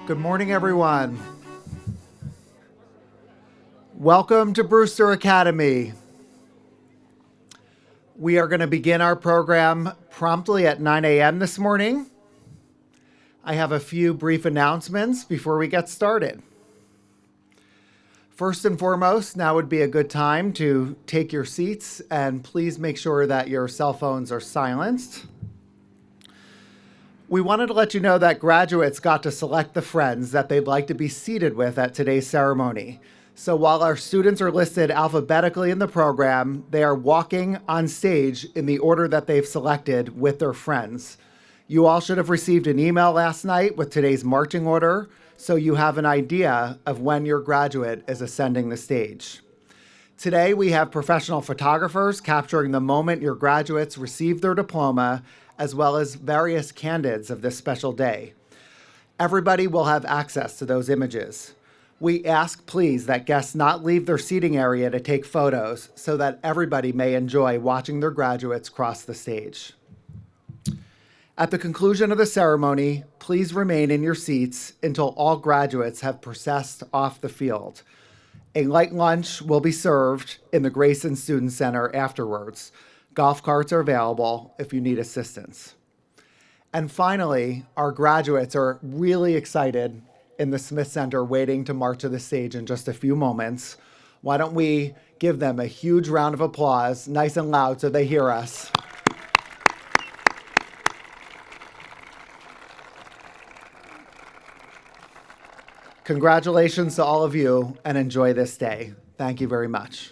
Good morning, everyone. Welcome to Brewster Academy. We are going to begin our program promptly at 9 a.m. this morning. I have a few brief announcements before we get started. First and foremost, now would be a good time to take your seats, and please make sure that your cell phones are silenced. We wanted to let you know that graduates got to select the friends that they'd like to be seated with at today's ceremony. So while our students are listed alphabetically in the program, they are walking on stage in the order that they've selected with their friends. You all should have received an email last night with today's marching order, so you have an idea of when your graduate is ascending the stage. Today, we have professional photographers capturing the moment your graduates receive their diploma, as well as various candidates of this special day. Everybody will have access to those images. We ask, please, that guests not leave their seating area to take photos so that everybody may enjoy watching their graduates cross the stage. At the conclusion of the ceremony, please remain in your seats until all graduates have processed off the field. A light lunch will be served in the Grayson Student Center afterwards. Golf carts are available if you need assistance. And finally, our graduates are really excited in the Smith Center waiting to march to the stage in just a few moments. Why don't we give them a huge round of applause, nice and loud so they hear us. Congratulations to all of you and enjoy this day. Thank you very much.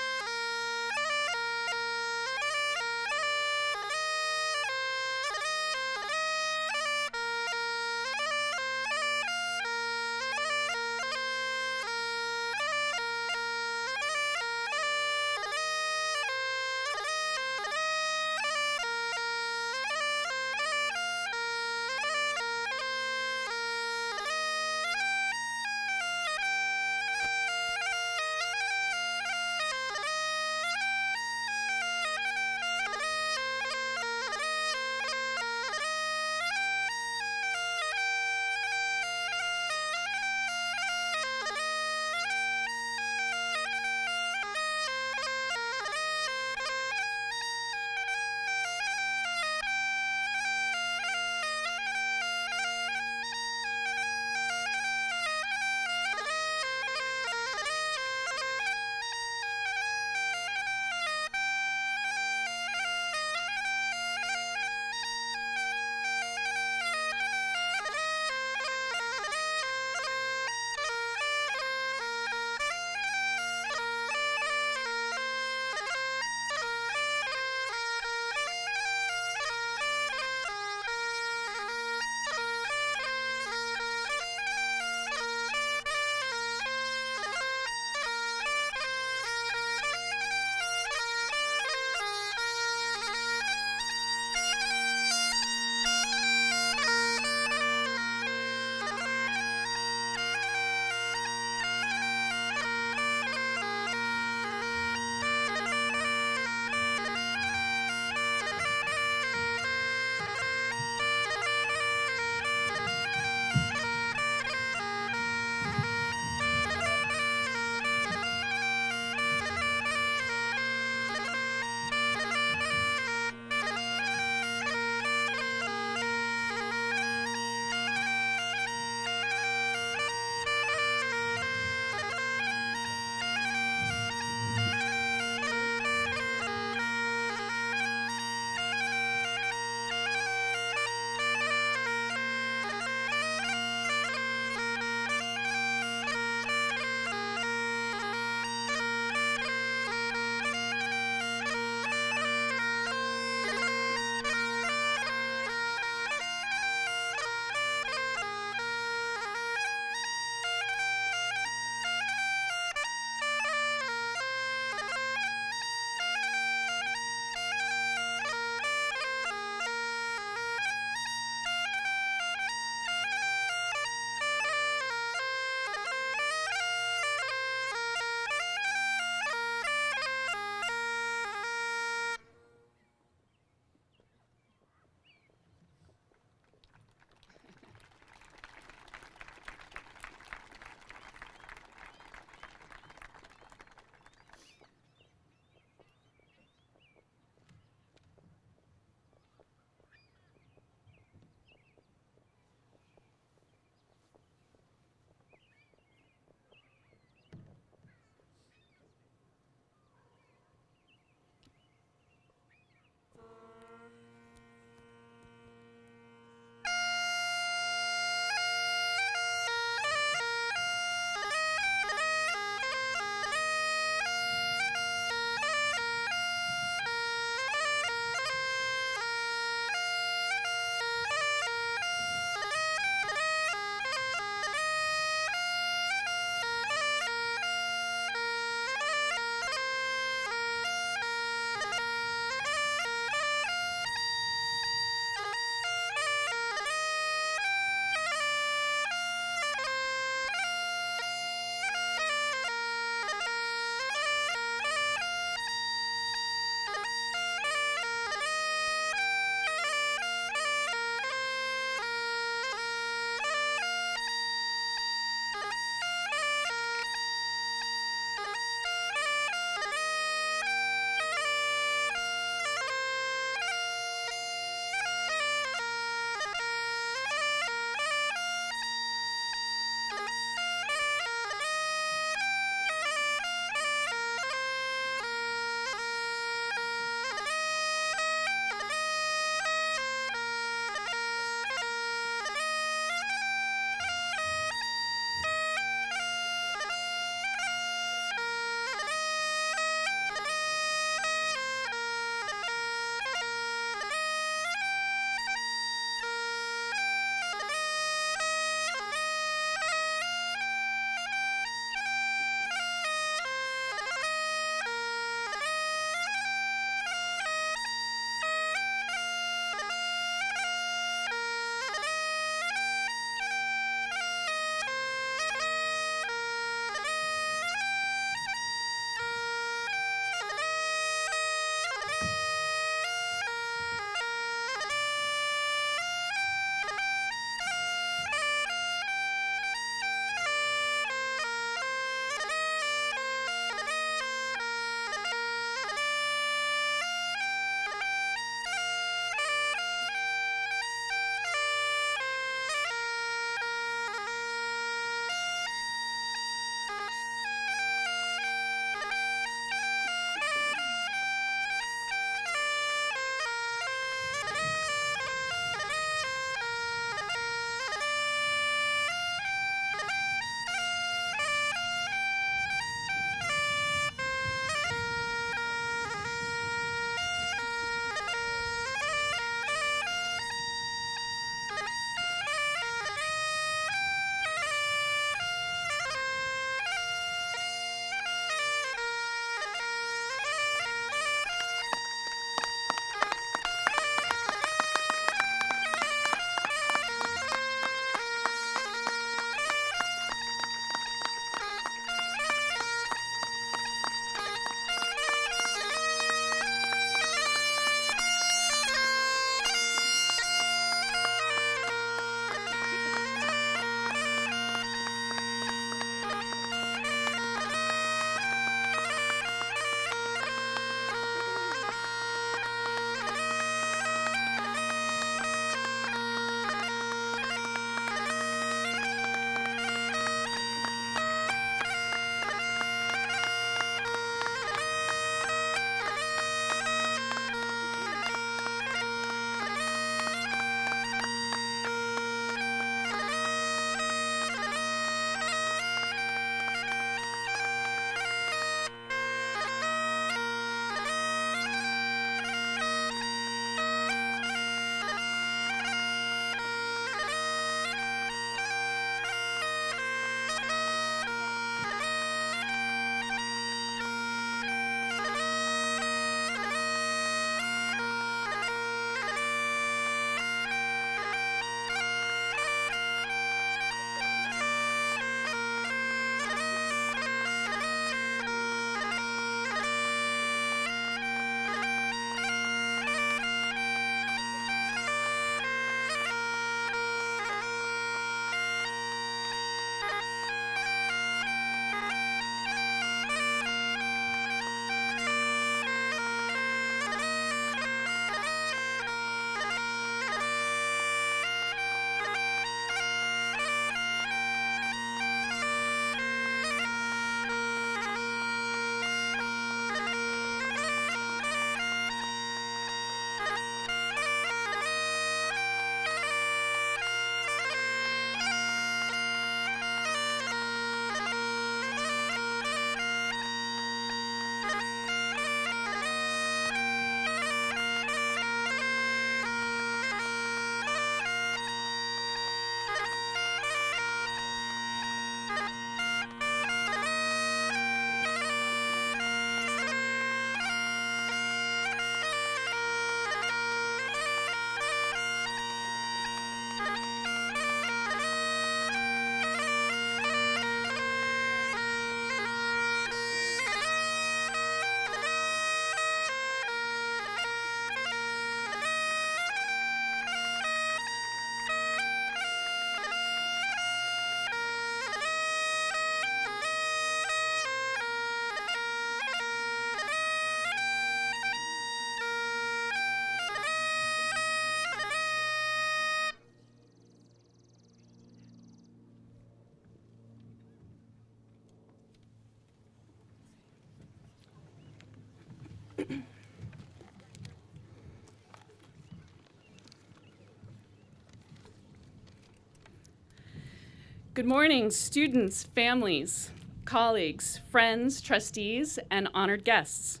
Good morning, students, families, colleagues, friends, trustees, and honored guests.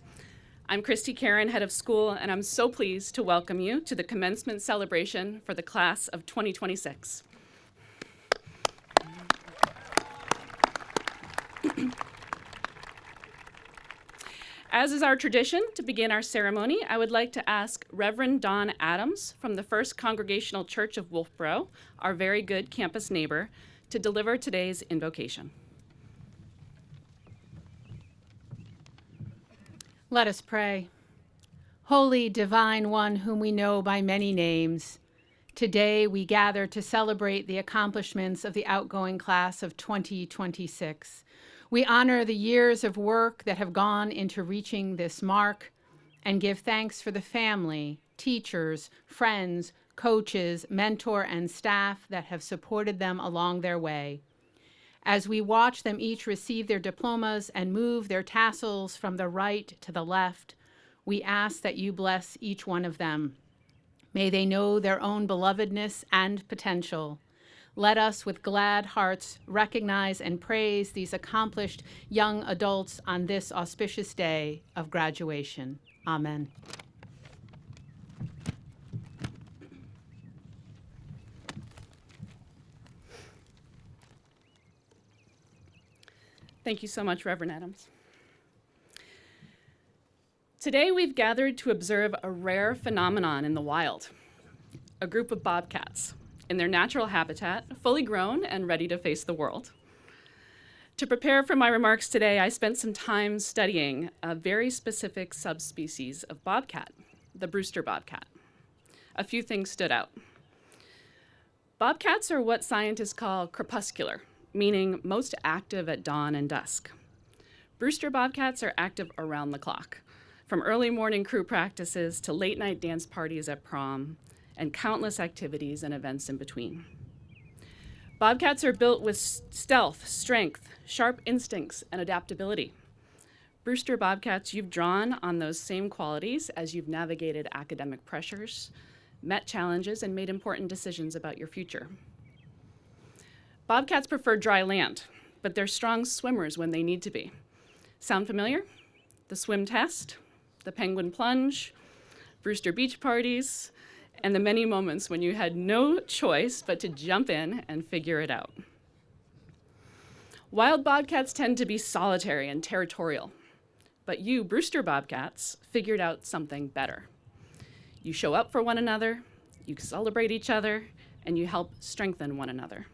I'm Christy Karen, head of school, and I'm so pleased to welcome you to the commencement celebration for the class of 2026. As is our tradition, to begin our ceremony, I would like to ask Reverend Don Adams from the First Congregational Church of Wolfboro, our very good campus neighbor, to deliver today's invocation. Let us pray. Holy Divine One, whom we know by many names, today we gather to celebrate the accomplishments of the outgoing class of 2026. We honor the years of work that have gone into reaching this mark and give thanks for the family, teachers, friends, coaches, mentor, and staff that have supported them along their way. As we watch them each receive their diplomas and move their tassels from the right to the left, we ask that you bless each one of them. May they know their own belovedness and potential. Let us, with glad hearts, recognize and praise these accomplished young adults on this auspicious day of graduation. Amen. Thank you so much, Reverend Adams. Today we've gathered to observe a rare phenomenon in the wild, a group of bobcats in their natural habitat, fully grown and ready to face the world. To prepare for my remarks today, I spent some time studying a very specific subspecies of bobcat, the Brewster bobcat. A few things stood out. Bobcats are what scientists call crepuscular, meaning most active at dawn and dusk. Brewster bobcats are active around the clock, from early morning crew practices to late night dance parties at prom, and countless activities and events in between. Bobcats are built with stealth, strength, sharp instincts, and adaptability. Brewster bobcats, you've drawn on those same qualities as you've navigated academic pressures, met challenges, and made important decisions about your future. Bobcats prefer dry land, but they're strong swimmers when they need to be. Sound familiar? The swim test, the penguin plunge, Brewster beach parties, and the many moments when you had no choice but to jump in and figure it out. Wild bobcats tend to be solitary and territorial, but you, Brewster bobcats, figured out something better. You show up for one another, you celebrate each other, and you help strengthen one another.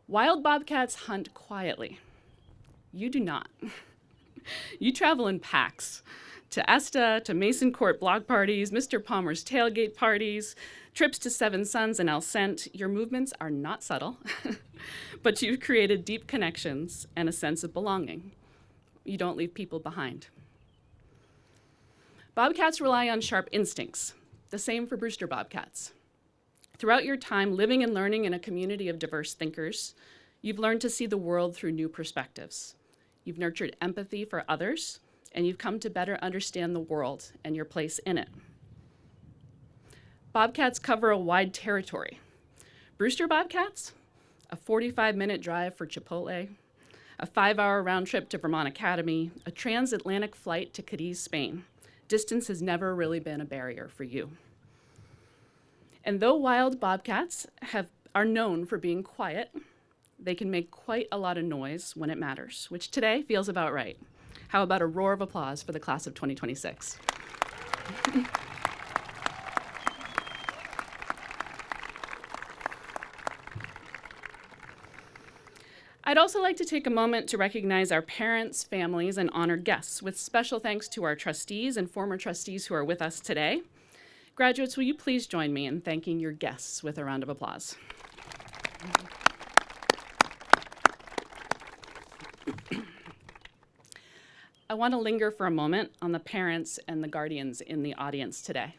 Wild bobcats hunt quietly. You do not. You travel in packs. To ESTA, to Mason Court block parties, Mr. Palmer's tailgate parties, trips to Seven Sons and El Cent, your movements are not subtle, but you've created deep connections and a sense of belonging. You don't leave people behind. Bobcats rely on sharp instincts, the same for Brewster bobcats. Throughout your time living and learning in a community of diverse thinkers, you've learned to see the world through new perspectives. You've nurtured empathy for others, and you've come to better understand the world and your place in it. Bobcats cover a wide territory. Brewster bobcats, a 45-minute drive for Chipotle, a 5-hour round trip to Vermont Academy, a transatlantic flight to Cadiz, Spain. Distance has never really been a barrier for you. And though wild bobcats are known for being quiet, they can make quite a lot of noise when it matters, which today feels about right. How about a roar of applause for the class of 2026? I'd also like to take a moment to recognize our parents, families, and honored guests, with special thanks to our trustees and former trustees who are with us today. Graduates, will you please join me in thanking your guests with a round of applause? I want to linger for a moment on the parents and the guardians in the audience today.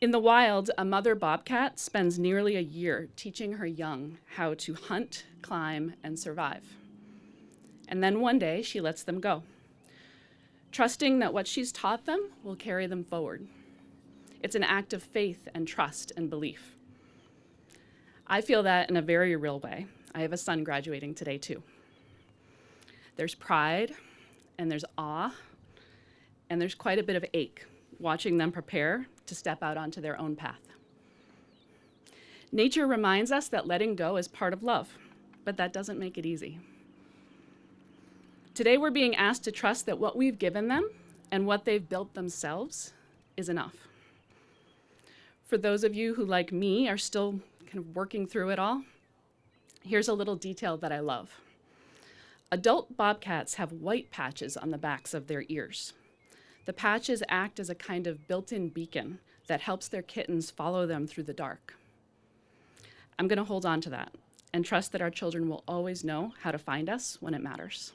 In the wild, a mother bobcat spends nearly a year teaching her young how to hunt, climb, and survive. And then one day, she lets them go, trusting that what she's taught them will carry them forward. It's an act of faith and trust and belief. I feel that in a very real way. I have a son graduating today too. There's pride, and there's awe, and there's quite a bit of ache watching them prepare to step out onto their own path. Nature reminds us that letting go is part of love, but that doesn't make it easy. Today we're being asked to trust that what we've given them and what they've built themselves is enough. For those of you who, like me, are still kind of working through it all, here's a little detail that I love. Adult bobcats have white patches on the backs of their ears. The patches act as a kind of built-in beacon that helps their kittens follow them through the dark. I'm going to hold on to that and trust that our children will always know how to find us when it matters.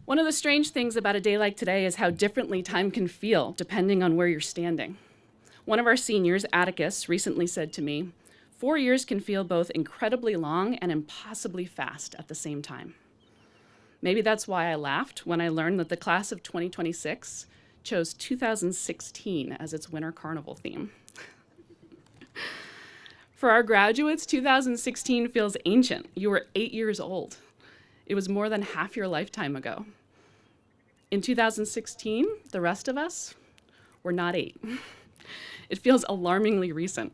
One of the strange things about a day like today is how differently time can feel depending on where you're standing. One of our seniors, Atticus, recently said to me, 4 years can feel both incredibly long and impossibly fast at the same time. Maybe that's why I laughed when I learned that the class of 2026 chose 2016 as its winter carnival theme. For our graduates, 2016 feels ancient. You were 8 years old. It was more than half your lifetime ago. In 2016, the rest of us were not 8. It feels alarmingly recent.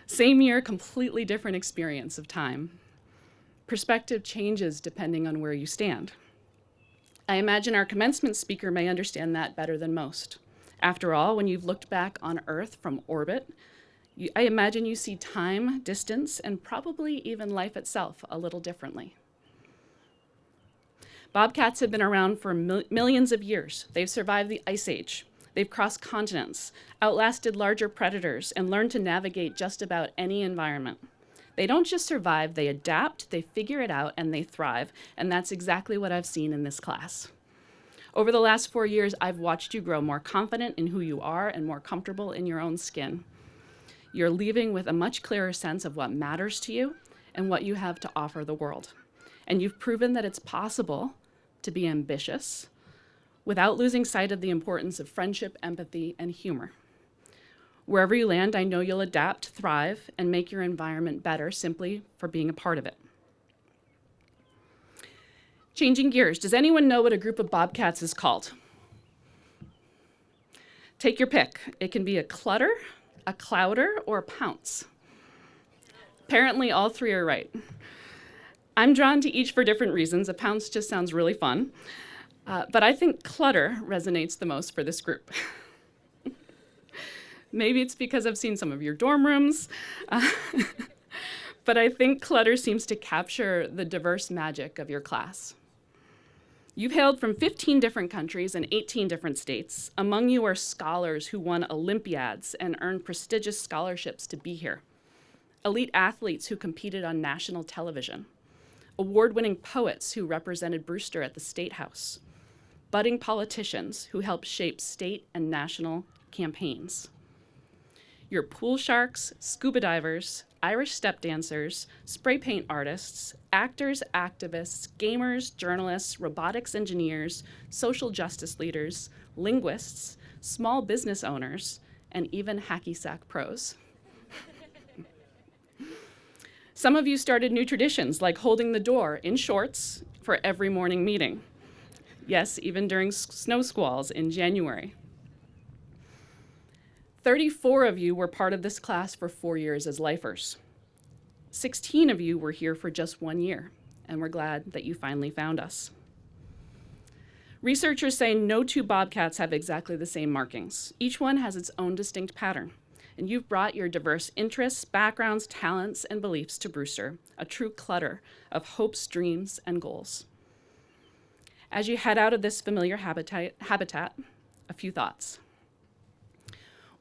Same year, completely different experience of time. Perspective changes depending on where you stand. I imagine our commencement speaker may understand that better than most. After all, when you've looked back on Earth from orbit, I imagine you see time, distance, and probably even life itself a little differently. Bobcats have been around for millions of years. They've survived the Ice Age. They've crossed continents, outlasted larger predators, and learned to navigate just about any environment. They don't just survive, they adapt, they figure it out, and they thrive, and that's exactly what I've seen in this class. Over the last 4 years, I've watched you grow more confident in who you are and more comfortable in your own skin. You're leaving with a much clearer sense of what matters to you and what you have to offer the world. And you've proven that it's possible to be ambitious without losing sight of the importance of friendship, empathy, and humor. Wherever you land, I know you'll adapt, thrive, and make your environment better simply for being a part of it. Changing gears, does anyone know what a group of bobcats is called? Take your pick. It can be a clutter, a clouder, or a pounce. Apparently, all three are right. I'm drawn to each for different reasons. A pounce just sounds really fun. But I think clutter resonates the most for this group. Maybe it's because I've seen some of your dorm rooms. But I think clutter seems to capture the diverse magic of your class. You've hailed from 15 different countries and 18 different states. Among you are scholars who won Olympiads and earned prestigious scholarships to be here. Elite athletes who competed on national television. Award-winning poets who represented Brewster at the State House. Budding politicians who helped shape state and national campaigns. You're pool sharks, scuba divers, Irish step dancers, spray paint artists, actors, activists, gamers, journalists, robotics engineers, social justice leaders, linguists, small business owners, and even hacky sack pros. Some of you started new traditions like holding the door in shorts for every morning meeting. Yes, even during snow squalls in January. 34 of you were part of this class for 4 years as lifers. 16 of you were here for just 1 year, and we're glad that you finally found us. Researchers say no two bobcats have exactly the same markings. Each one has its own distinct pattern, and you've brought your diverse interests, backgrounds, talents, and beliefs to Brewster, a true clutter of hopes, dreams, and goals. As you head out of this familiar habitat, a few thoughts.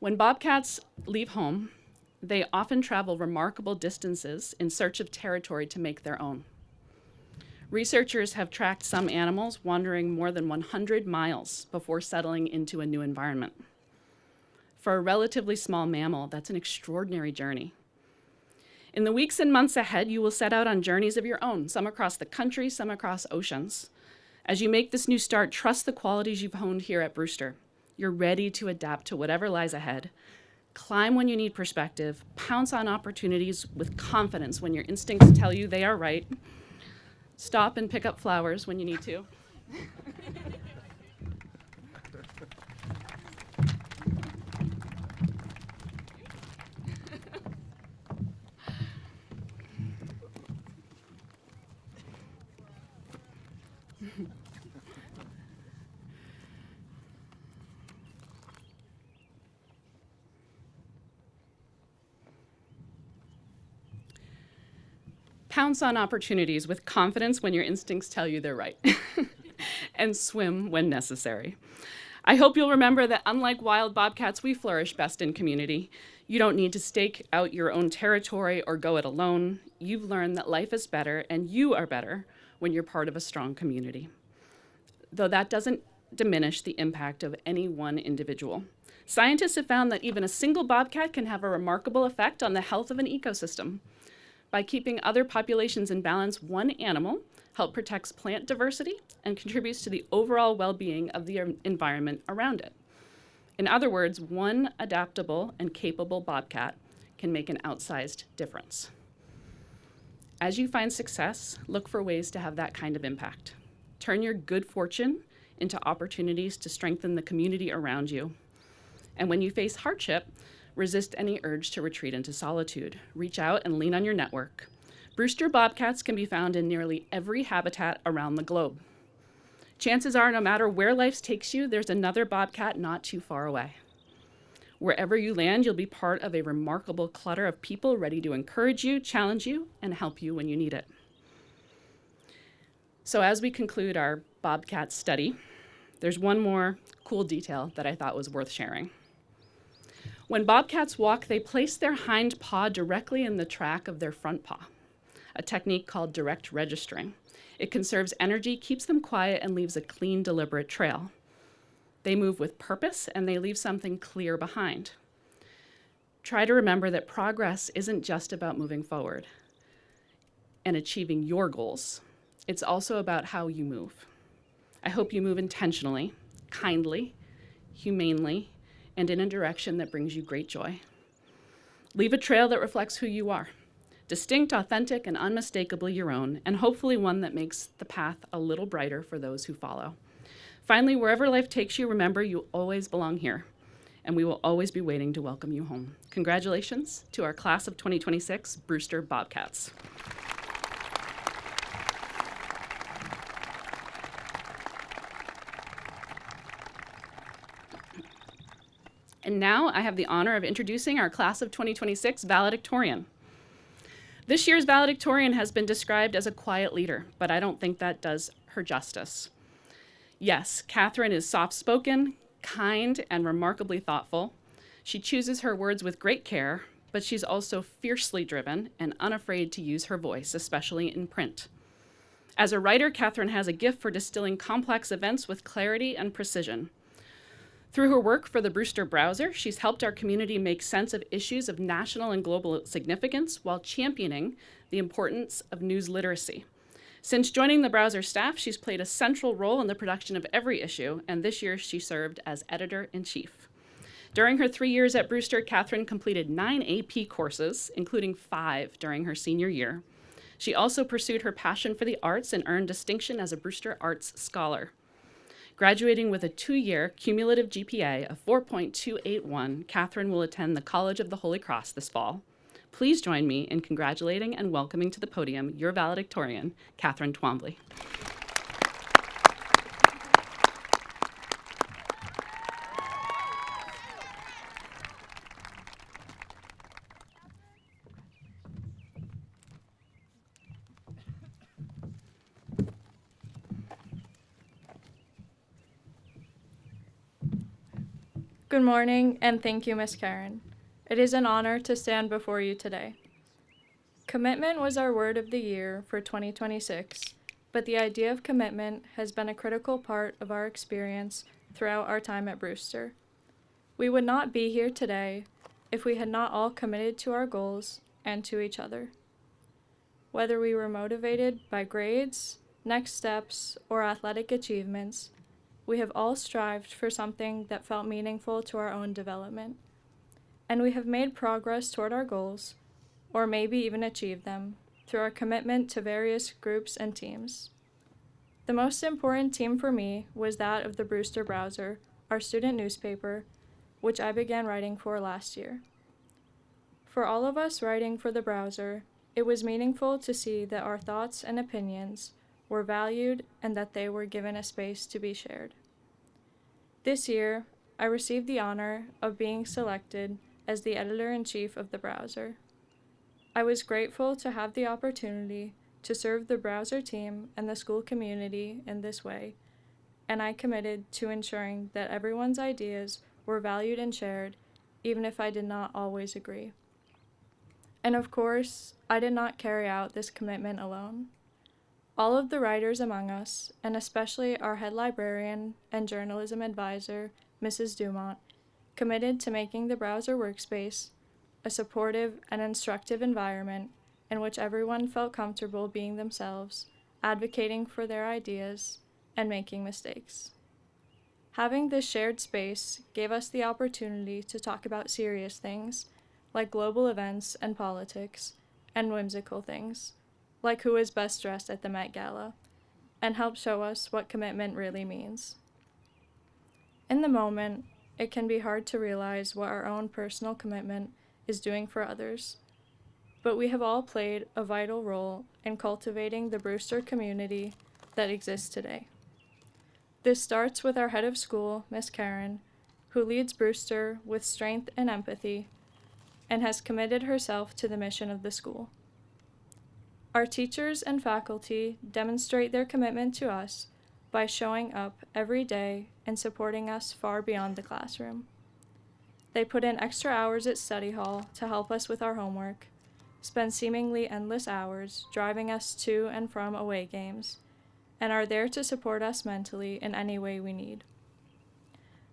When bobcats leave home, they often travel remarkable distances in search of territory to make their own. Researchers have tracked some animals wandering more than 100 miles before settling into a new environment. For a relatively small mammal, that's an extraordinary journey. In the weeks and months ahead, you will set out on journeys of your own, some across the country, some across oceans. As you make this new start, trust the qualities you've honed here at Brewster. You're ready to adapt to whatever lies ahead. Climb when you need perspective. Pounce on opportunities with confidence when your instincts tell you they are right. Stop and pick up flowers when you need to. Pounce on opportunities with confidence when your instincts tell you they're right. And swim when necessary. I hope you'll remember that unlike wild bobcats, we flourish best in community. You don't need to stake out your own territory or go it alone. You've learned that life is better and you are better when you're part of a strong community. Though that doesn't diminish the impact of any one individual. Scientists have found that even a single bobcat can have a remarkable effect on the health of an ecosystem. By keeping other populations in balance, one animal helps protect plant diversity and contributes to the overall well-being of the environment around it. In other words, one adaptable and capable bobcat can make an outsized difference. As you find success, look for ways to have that kind of impact. Turn your good fortune into opportunities to strengthen the community around you. And when you face hardship, resist any urge to retreat into solitude. Reach out and lean on your network. Brewster bobcats can be found in nearly every habitat around the globe. Chances are, no matter where life takes you, there's another bobcat not too far away. Wherever you land, you'll be part of a remarkable clutter of people ready to encourage you, challenge you, and help you when you need it. So as we conclude our bobcat study, there's one more cool detail that I thought was worth sharing. When bobcats walk, they place their hind paw directly in the track of their front paw, a technique called direct registering. It conserves energy, keeps them quiet, and leaves a clean, deliberate trail. They move with purpose, and they leave something clear behind. Try to remember that progress isn't just about moving forward and achieving your goals. It's also about how you move. I hope you move intentionally, kindly, humanely, and in a direction that brings you great joy. Leave a trail that reflects who you are, distinct, authentic, and unmistakably your own, and hopefully one that makes the path a little brighter for those who follow. Finally, wherever life takes you, remember you always belong here, and we will always be waiting to welcome you home. Congratulations to our class of 2026 Brewster Bobcats. And now I have the honor of introducing our class of 2026 Valedictorian. This year's Valedictorian has been described as a quiet leader, but I don't think that does her justice. Yes, Catherine is soft-spoken, kind, and remarkably thoughtful. She chooses her words with great care, but she's also fiercely driven and unafraid to use her voice, especially in print. As a writer, Catherine has a gift for distilling complex events with clarity and precision. Through her work for the Brewster browser, she's helped our community make sense of issues of national and global significance while championing the importance of news literacy. Since joining the browser staff, she's played a central role in the production of every issue, and this year she served as editor-in-chief. During her 3 years at Brewster, Catherine completed 9 AP courses, including 5 during her senior year. She also pursued her passion for the arts and earned distinction as a Brewster Arts Scholar. Graduating with a 2-year cumulative GPA of 4.281, Catherine will attend the College of the Holy Cross this fall. Please join me in congratulating and welcoming to the podium your valedictorian, Catherine Twombly. Good morning, and thank you, Miss Karen. It is an honor to stand before you today. Commitment was our word of the year for 2026, but the idea of commitment has been a critical part of our experience throughout our time at Brewster. We would not be here today if we had not all committed to our goals and to each other. Whether we were motivated by grades, next steps, or athletic achievements, we have all strived for something that felt meaningful to our own development. and we have made progress toward our goals, or maybe even achieved them, through our commitment to various groups and teams. The most important team for me was that of the Brewster Browser, our student newspaper, which I began writing for last year. For all of us writing for the Browser, it was meaningful to see that our thoughts and opinions were valued and that they were given a space to be shared. This year, I received the honor of being selected as the editor-in-chief of the Browser. I was grateful to have the opportunity to serve the Browser team and the school community in this way, and I committed to ensuring that everyone's ideas were valued and shared, even if I did not always agree. And of course, I did not carry out this commitment alone. All of the writers among us, and especially our head librarian and journalism advisor, Mrs. Dumont, committed to making the Browser workspace a supportive and instructive environment in which everyone felt comfortable being themselves, advocating for their ideas, and making mistakes. Having this shared space gave us the opportunity to talk about serious things, like global events and politics, and whimsical things, like who is best dressed at the Met Gala, and help show us what commitment really means. In the moment, it can be hard to realize what our own personal commitment is doing for others, but we have all played a vital role in cultivating the Brewster community that exists today. This starts with our head of school, Miss Karen, who leads Brewster with strength and empathy, and has committed herself to the mission of the school. Our teachers and faculty demonstrate their commitment to us by showing up every day and supporting us far beyond the classroom. They put in extra hours at study hall to help us with our homework, spend seemingly endless hours driving us to and from away games, and are there to support us mentally in any way we need.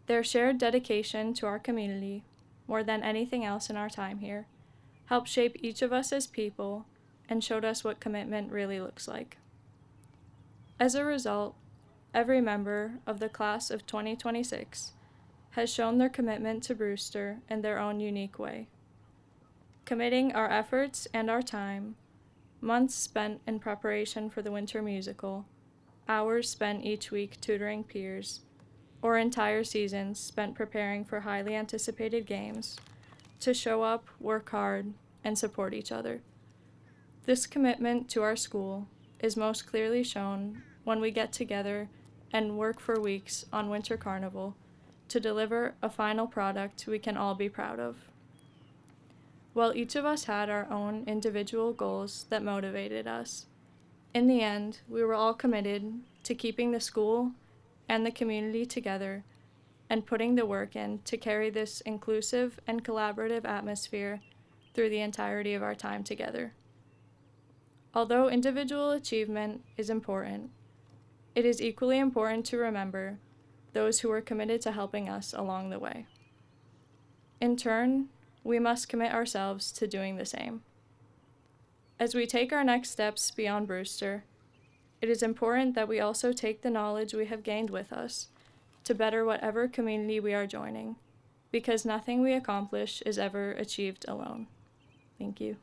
Their shared dedication to our community, more than anything else in our time here, helped shape each of us as people and showed us what commitment really looks like. As a result, every member of the class of 2026 has shown their commitment to Brewster in their own unique way, committing our efforts and our time, months spent in preparation for the winter musical, hours spent each week tutoring peers, or entire seasons spent preparing for highly anticipated games, to show up, work hard, and support each other. This commitment to our school is most clearly shown when we get together and work for weeks on Winter Carnival to deliver a final product we can all be proud of. While each of us had our own individual goals that motivated us, in the end, we were all committed to keeping the school and the community together and putting the work in to carry this inclusive and collaborative atmosphere through the entirety of our time together. Although individual achievement is important, it is equally important to remember those who are committed to helping us along the way. In turn, we must commit ourselves to doing the same. As we take our next steps beyond Brewster, it is important that we also take the knowledge we have gained with us to better whatever community we are joining, because nothing we accomplish is ever achieved alone. Thank you.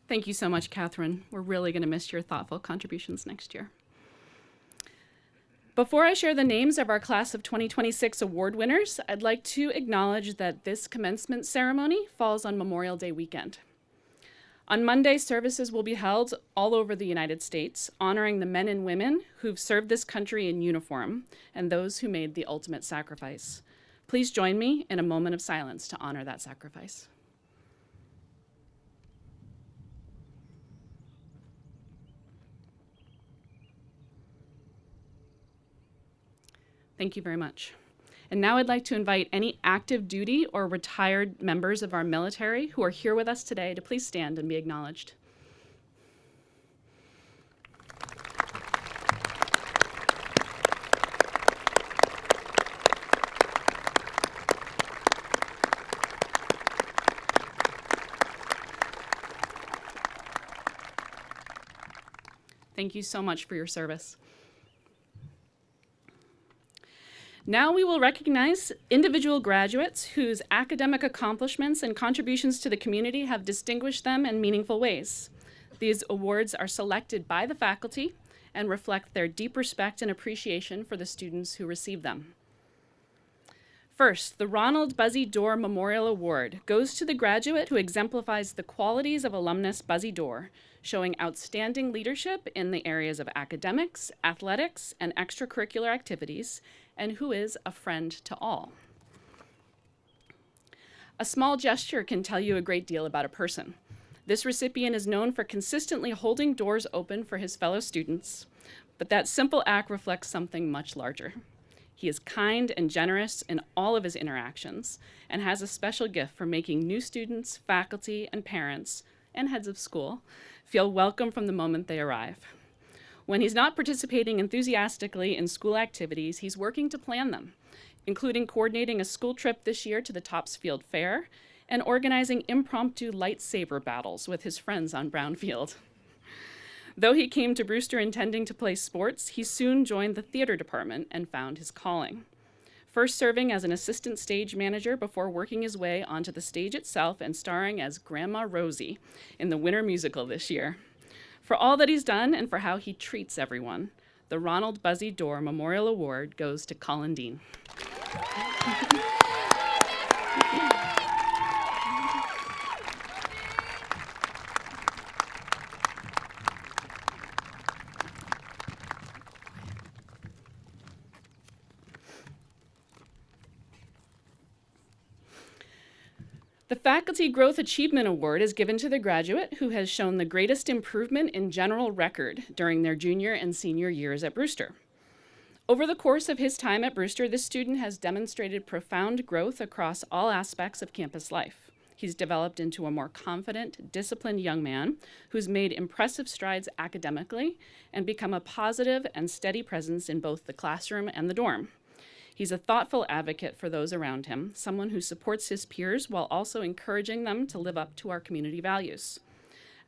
Thank you so much, Catherine. We're really going to miss your thoughtful contributions next year. Before I share the names of our class of 2026 award winners, I'd like to acknowledge that this commencement ceremony falls on Memorial Day weekend. On Monday, services will be held all over the United States, honoring the men and women who've served this country in uniform and those who made the ultimate sacrifice. Please join me in a moment of silence to honor that sacrifice. Thank you very much. And now I'd like to invite any active duty or retired members of our military who are here with us today to please stand and be acknowledged. Thank you so much for your service. Now we will recognize individual graduates whose academic accomplishments and contributions to the community have distinguished them in meaningful ways. These awards are selected by the faculty and reflect their deep respect and appreciation for the students who receive them. First, the Ronald Buzzy Dorr Memorial Award goes to the graduate who exemplifies the qualities of alumnus Buzzy Dorr, showing outstanding leadership in the areas of academics, athletics, and extracurricular activities, and who is a friend to all. A small gesture can tell you a great deal about a person. This recipient is known for consistently holding doors open for his fellow students, but that simple act reflects something much larger. He is kind and generous in all of his interactions and has a special gift for making new students, faculty, and parents, and heads of school feel welcome from the moment they arrive. When he's not participating enthusiastically in school activities, he's working to plan them, including coordinating a school trip this year to the Topsfield Fair and organizing impromptu lightsaber battles with his friends on Brown Field. Though he came to Brewster intending to play sports, he soon joined the theater department and found his calling. First serving as an assistant stage manager before working his way onto the stage itself and starring as Grandma Rosie in the winter musical this year. For all that he's done and for how he treats everyone, the Ronald Buzzy Dorr Memorial Award goes to Colin Dean. The Faculty Growth Achievement Award is given to the graduate who has shown the greatest improvement in general record during their junior and senior years at Brewster. Over the course of his time at Brewster, this student has demonstrated profound growth across all aspects of campus life. He's developed into a more confident, disciplined young man who's made impressive strides academically and become a positive and steady presence in both the classroom and the dorm. He's a thoughtful advocate for those around him, someone who supports his peers while also encouraging them to live up to our community values.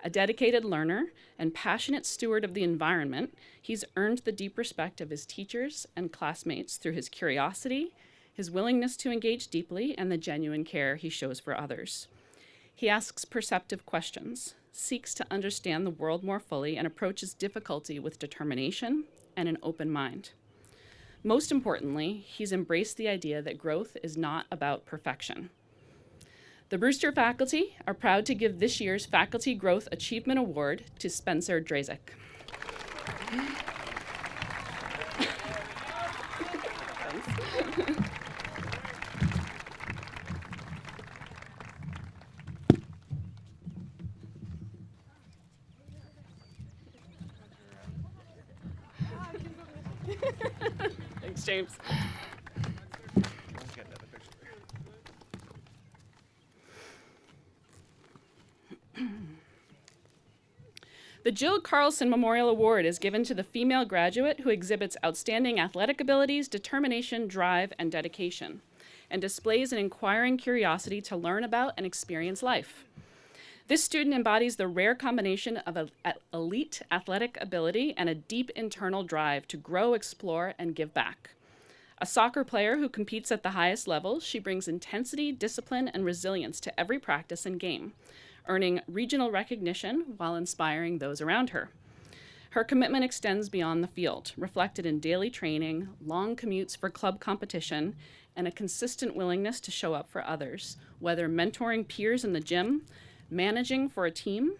A dedicated learner and passionate steward of the environment, he's earned the deep respect of his teachers and classmates through his curiosity, his willingness to engage deeply, and the genuine care he shows for others. He asks perceptive questions, seeks to understand the world more fully, and approaches difficulty with determination and an open mind. Most importantly, he's embraced the idea that growth is not about perfection. The Brewster faculty are proud to give this year's Faculty Growth Achievement Award to Spencer Drazik. Thanks, James. The Jill Carlson Memorial Award is given to the female graduate who exhibits outstanding athletic abilities, determination, drive, and dedication, and displays an inquiring curiosity to learn about and experience life. This student embodies the rare combination of elite athletic ability and a deep internal drive to grow, explore, and give back. A soccer player who competes at the highest levels, she brings intensity, discipline, and resilience to every practice and game, earning regional recognition while inspiring those around her. Her commitment extends beyond the field, reflected in daily training, long commutes for club competition, and a consistent willingness to show up for others, whether mentoring peers in the gym, managing for a team,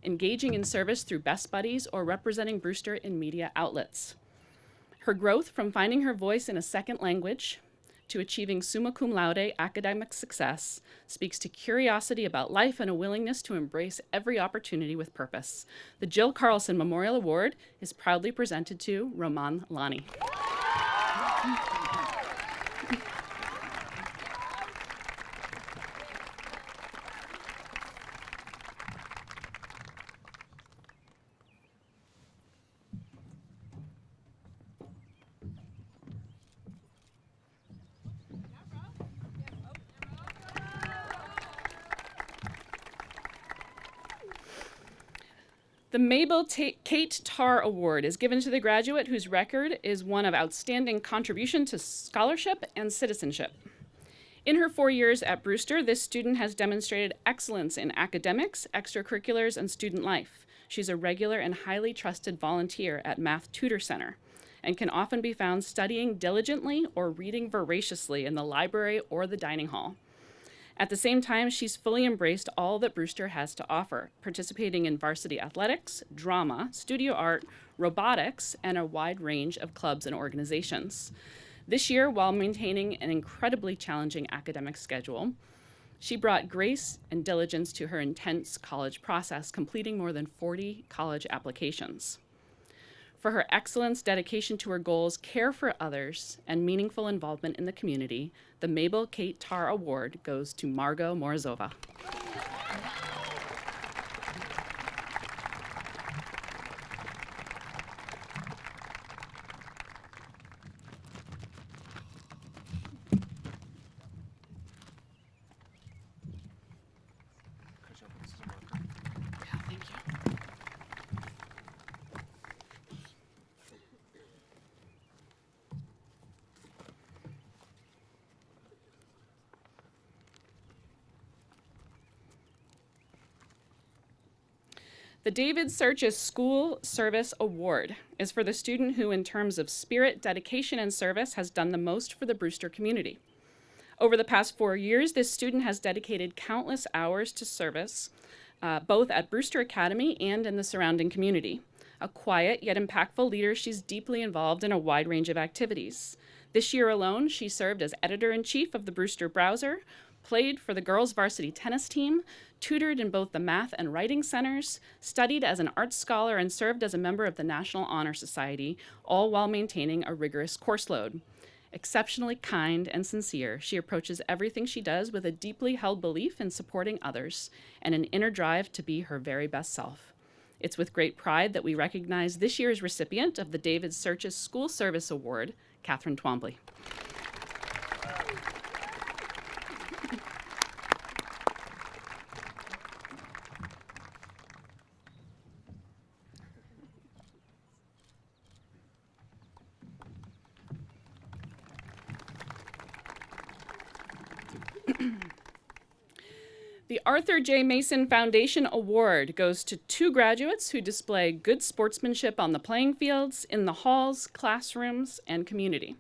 engaging in service through Best Buddies, or representing Brewster in media outlets. Her growth from finding her voice in a second language to achieving summa cum laude academic success speaks to curiosity about life and a willingness to embrace every opportunity with purpose. The Jill Carlson Memorial Award is proudly presented to Roman Lani. The Kate Tarr Award is given to the graduate whose record is one of outstanding contribution to scholarship and citizenship. In her 4 years at Brewster, this student has demonstrated excellence in academics, extracurriculars, and student life. She's a regular and highly trusted volunteer at Math Tutor Center and can often be found studying diligently or reading voraciously in the library or the dining hall. At the same time, she's fully embraced all that Brewster has to offer, participating in varsity athletics, drama, studio art, robotics, and a wide range of clubs and organizations. This year, while maintaining an incredibly challenging academic schedule, she brought grace and diligence to her intense college process, completing more than 40 college applications. For her excellence, dedication to her goals, care for others, and meaningful involvement in the community, the Mabel Kate Tarr Award goes to Margot Morozova. Thank you. The David Searches School Service Award is for the student who, in terms of spirit, dedication, and service, has done the most for the Brewster community. Over the past 4 years, this student has dedicated countless hours to service, both at Brewster Academy and in the surrounding community. A quiet yet impactful leader, she's deeply involved in a wide range of activities. This year alone, she served as editor-in-chief of the Brewster Browser, played for the girls' varsity tennis team, tutored in both the math and writing centers, studied as an art scholar, and served as a member of the National Honor Society, all while maintaining a rigorous course load. Exceptionally kind and sincere, she approaches everything she does with a deeply held belief in supporting others and an inner drive to be her very best self. It's with great pride that we recognize this year's recipient of the David Searches School Service Award, Catherine Twombly. The Arthur J. Mason Foundation Award goes to 2 graduates who display good sportsmanship on the playing fields, in the halls, classrooms, and community.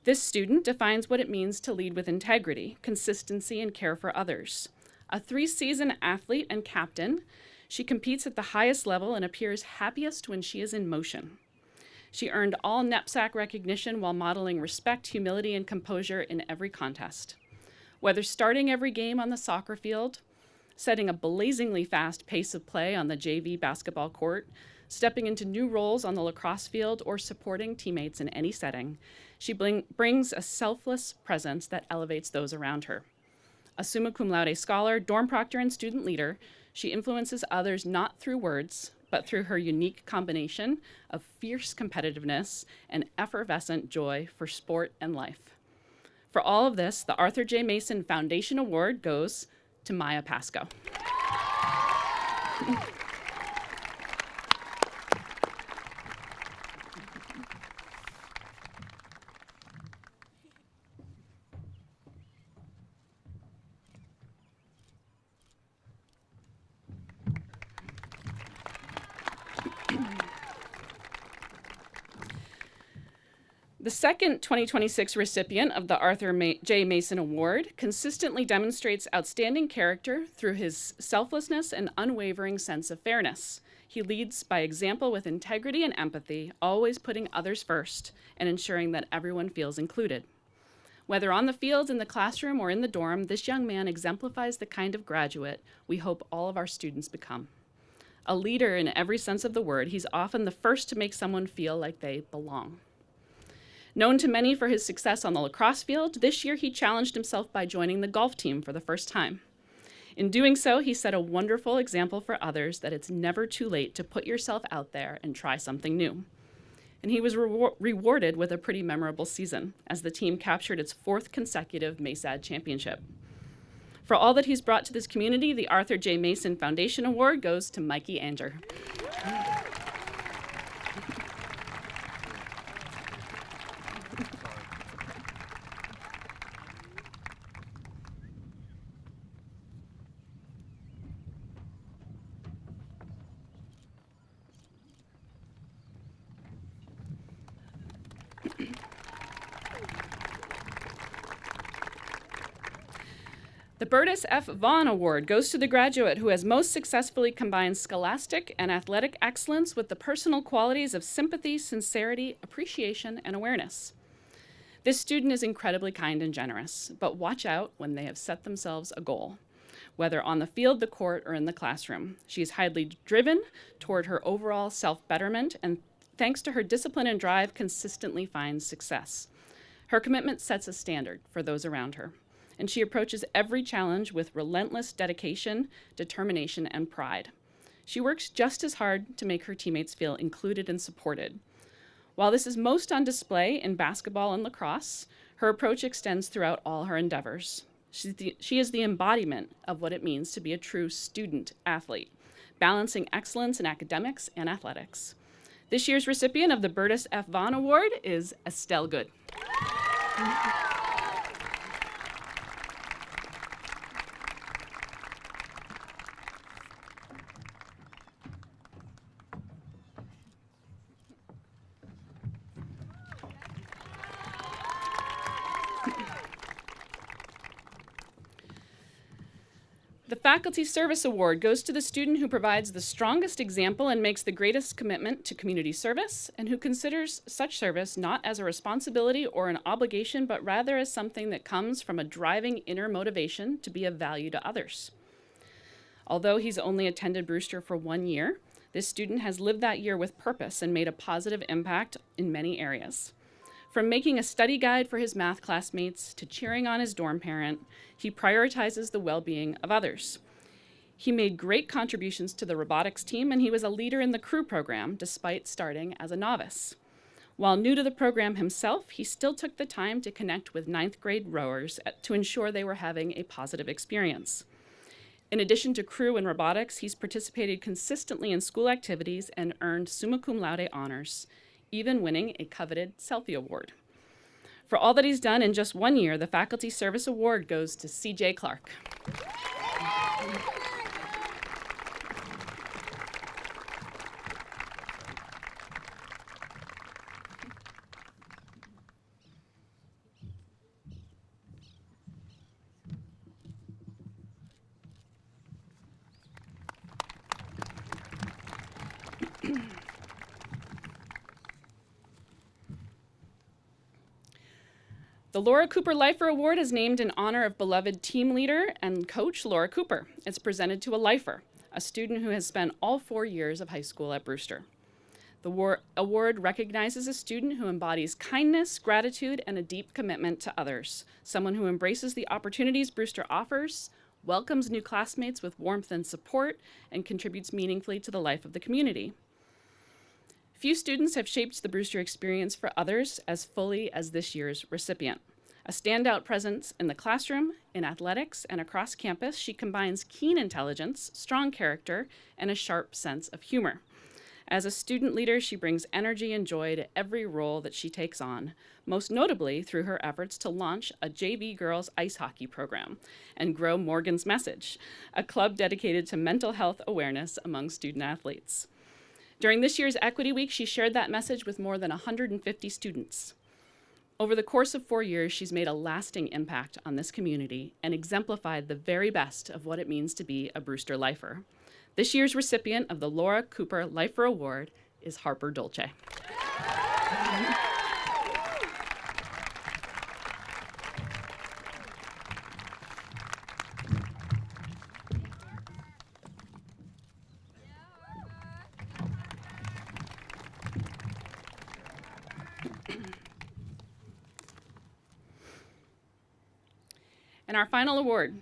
This student defines what it means to lead with integrity, consistency, and care for others. A 3-season athlete and captain, she competes at the highest level and appears happiest when she is in motion. She earned all knapsack recognition while modeling respect, humility, and composure in every contest. Whether starting every game on the soccer field, setting a blazingly fast pace of play on the JV basketball court, stepping into new roles on the lacrosse field, or supporting teammates in any setting, she brings a selfless presence that elevates those around her. A summa cum laude scholar, dorm proctor, and student leader, she influences others not through words, but through her unique combination of fierce competitiveness and effervescent joy for sport and life. For all of this, the Arthur J. Mason Foundation Award goes to Maya Pasco. The second 2026 recipient of the Arthur J. Mason Award consistently demonstrates outstanding character through his selflessness and unwavering sense of fairness. He leads by example with integrity and empathy, always putting others first and ensuring that everyone feels included. Whether on the field, in the classroom, or in the dorm, this young man exemplifies the kind of graduate we hope all of our students become. A leader in every sense of the word, he's often the first to make someone feel like they belong. Known to many for his success on the lacrosse field, this year he challenged himself by joining the golf team for the first time. In doing so, he set a wonderful example for others that it's never too late to put yourself out there and try something new. And he was rewarded with a pretty memorable season as the team captured its 4th consecutive MASAD championship. For all that he's brought to this community, the Arthur J. Mason Foundation Award goes to Mikey Anger. The Burtis F. Vaughn Award goes to the graduate who has most successfully combined scholastic and athletic excellence with the personal qualities of sympathy, sincerity, appreciation, and awareness. This student is incredibly kind and generous, but watch out when they have set themselves a goal, whether on the field, the court, or in the classroom. She is highly driven toward her overall self-betterment, and thanks to her discipline and drive, consistently finds success. Her commitment sets a standard for those around her, and she approaches every challenge with relentless dedication, determination, and pride. She works just as hard to make her teammates feel included and supported. While this is most on display in basketball and lacrosse, her approach extends throughout all her endeavors. She is the embodiment of what it means to be a true student athlete, balancing excellence in academics and athletics. This year's recipient of the Burtis F. Vaughn Award is Estelle Good. The Faculty Service Award goes to the student who provides the strongest example and makes the greatest commitment to community service, and who considers such service not as a responsibility or an obligation, but rather as something that comes from a driving inner motivation to be of value to others. Although he's only attended Brewster for 1 year, this student has lived that year with purpose and made a positive impact in many areas. From making a study guide for his math classmates to cheering on his dorm parent, he prioritizes the well-being of others. He made great contributions to the robotics team, and he was a leader in the crew program despite starting as a novice. While new to the program himself, he still took the time to connect with 9th grade rowers to ensure they were having a positive experience. In addition to crew and robotics, he's participated consistently in school activities and earned summa cum laude honors, even winning a coveted selfie award. For all that he's done in just 1 year, the Faculty Service Award goes to C.J. Clark. The Laura Cooper Lifer Award is named in honor of beloved team leader and coach Laura Cooper. It's presented to a lifer, a student who has spent all 4 years of high school at Brewster. The award recognizes a student who embodies kindness, gratitude, and a deep commitment to others, someone who embraces the opportunities Brewster offers, welcomes new classmates with warmth and support, and contributes meaningfully to the life of the community. Few students have shaped the Brewster experience for others as fully as this year's recipient. A standout presence in the classroom, in athletics, and across campus, she combines keen intelligence, strong character, and a sharp sense of humor. As a student leader, she brings energy and joy to every role that she takes on, most notably through her efforts to launch a JV girls ice hockey program and grow Morgan's Message, a club dedicated to mental health awareness among student athletes. During this year's Equity Week, she shared that message with more than 150 students. Over the course of 4 years, she's made a lasting impact on this community and exemplified the very best of what it means to be a Brewster lifer. This year's recipient of the Laura Cooper Lifer Award is Harper Dolce. And our final award,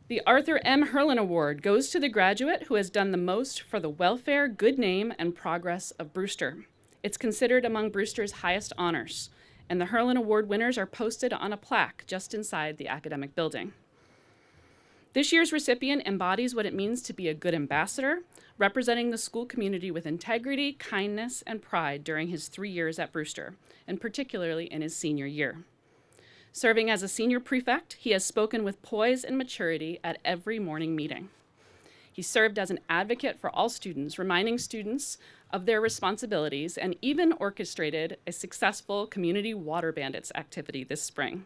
the Arthur M. Herlin Award, goes to the graduate who has done the most for the welfare, good name, and progress of Brewster. It's considered among Brewster's highest honors, and the Herlin Award winners are posted on a plaque just inside the academic building. This year's recipient embodies what it means to be a good ambassador, representing the school community with integrity, kindness, and pride during his 3 years at Brewster, and particularly in his senior year. Serving as a senior prefect, he has spoken with poise and maturity at every morning meeting. He served as an advocate for all students, reminding students of their responsibilities, and even orchestrated a successful community water bandits activity this spring.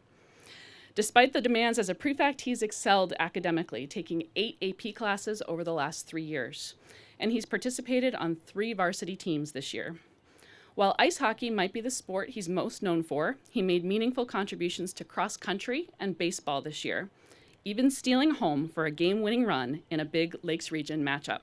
Despite the demands as a prefect, he's excelled academically, taking 8 AP classes over the last 3 years, and he's participated on 3 varsity teams this year. While ice hockey might be the sport he's most known for, he made meaningful contributions to cross country and baseball this year, even stealing home for a game-winning run in a big Lakes Region matchup.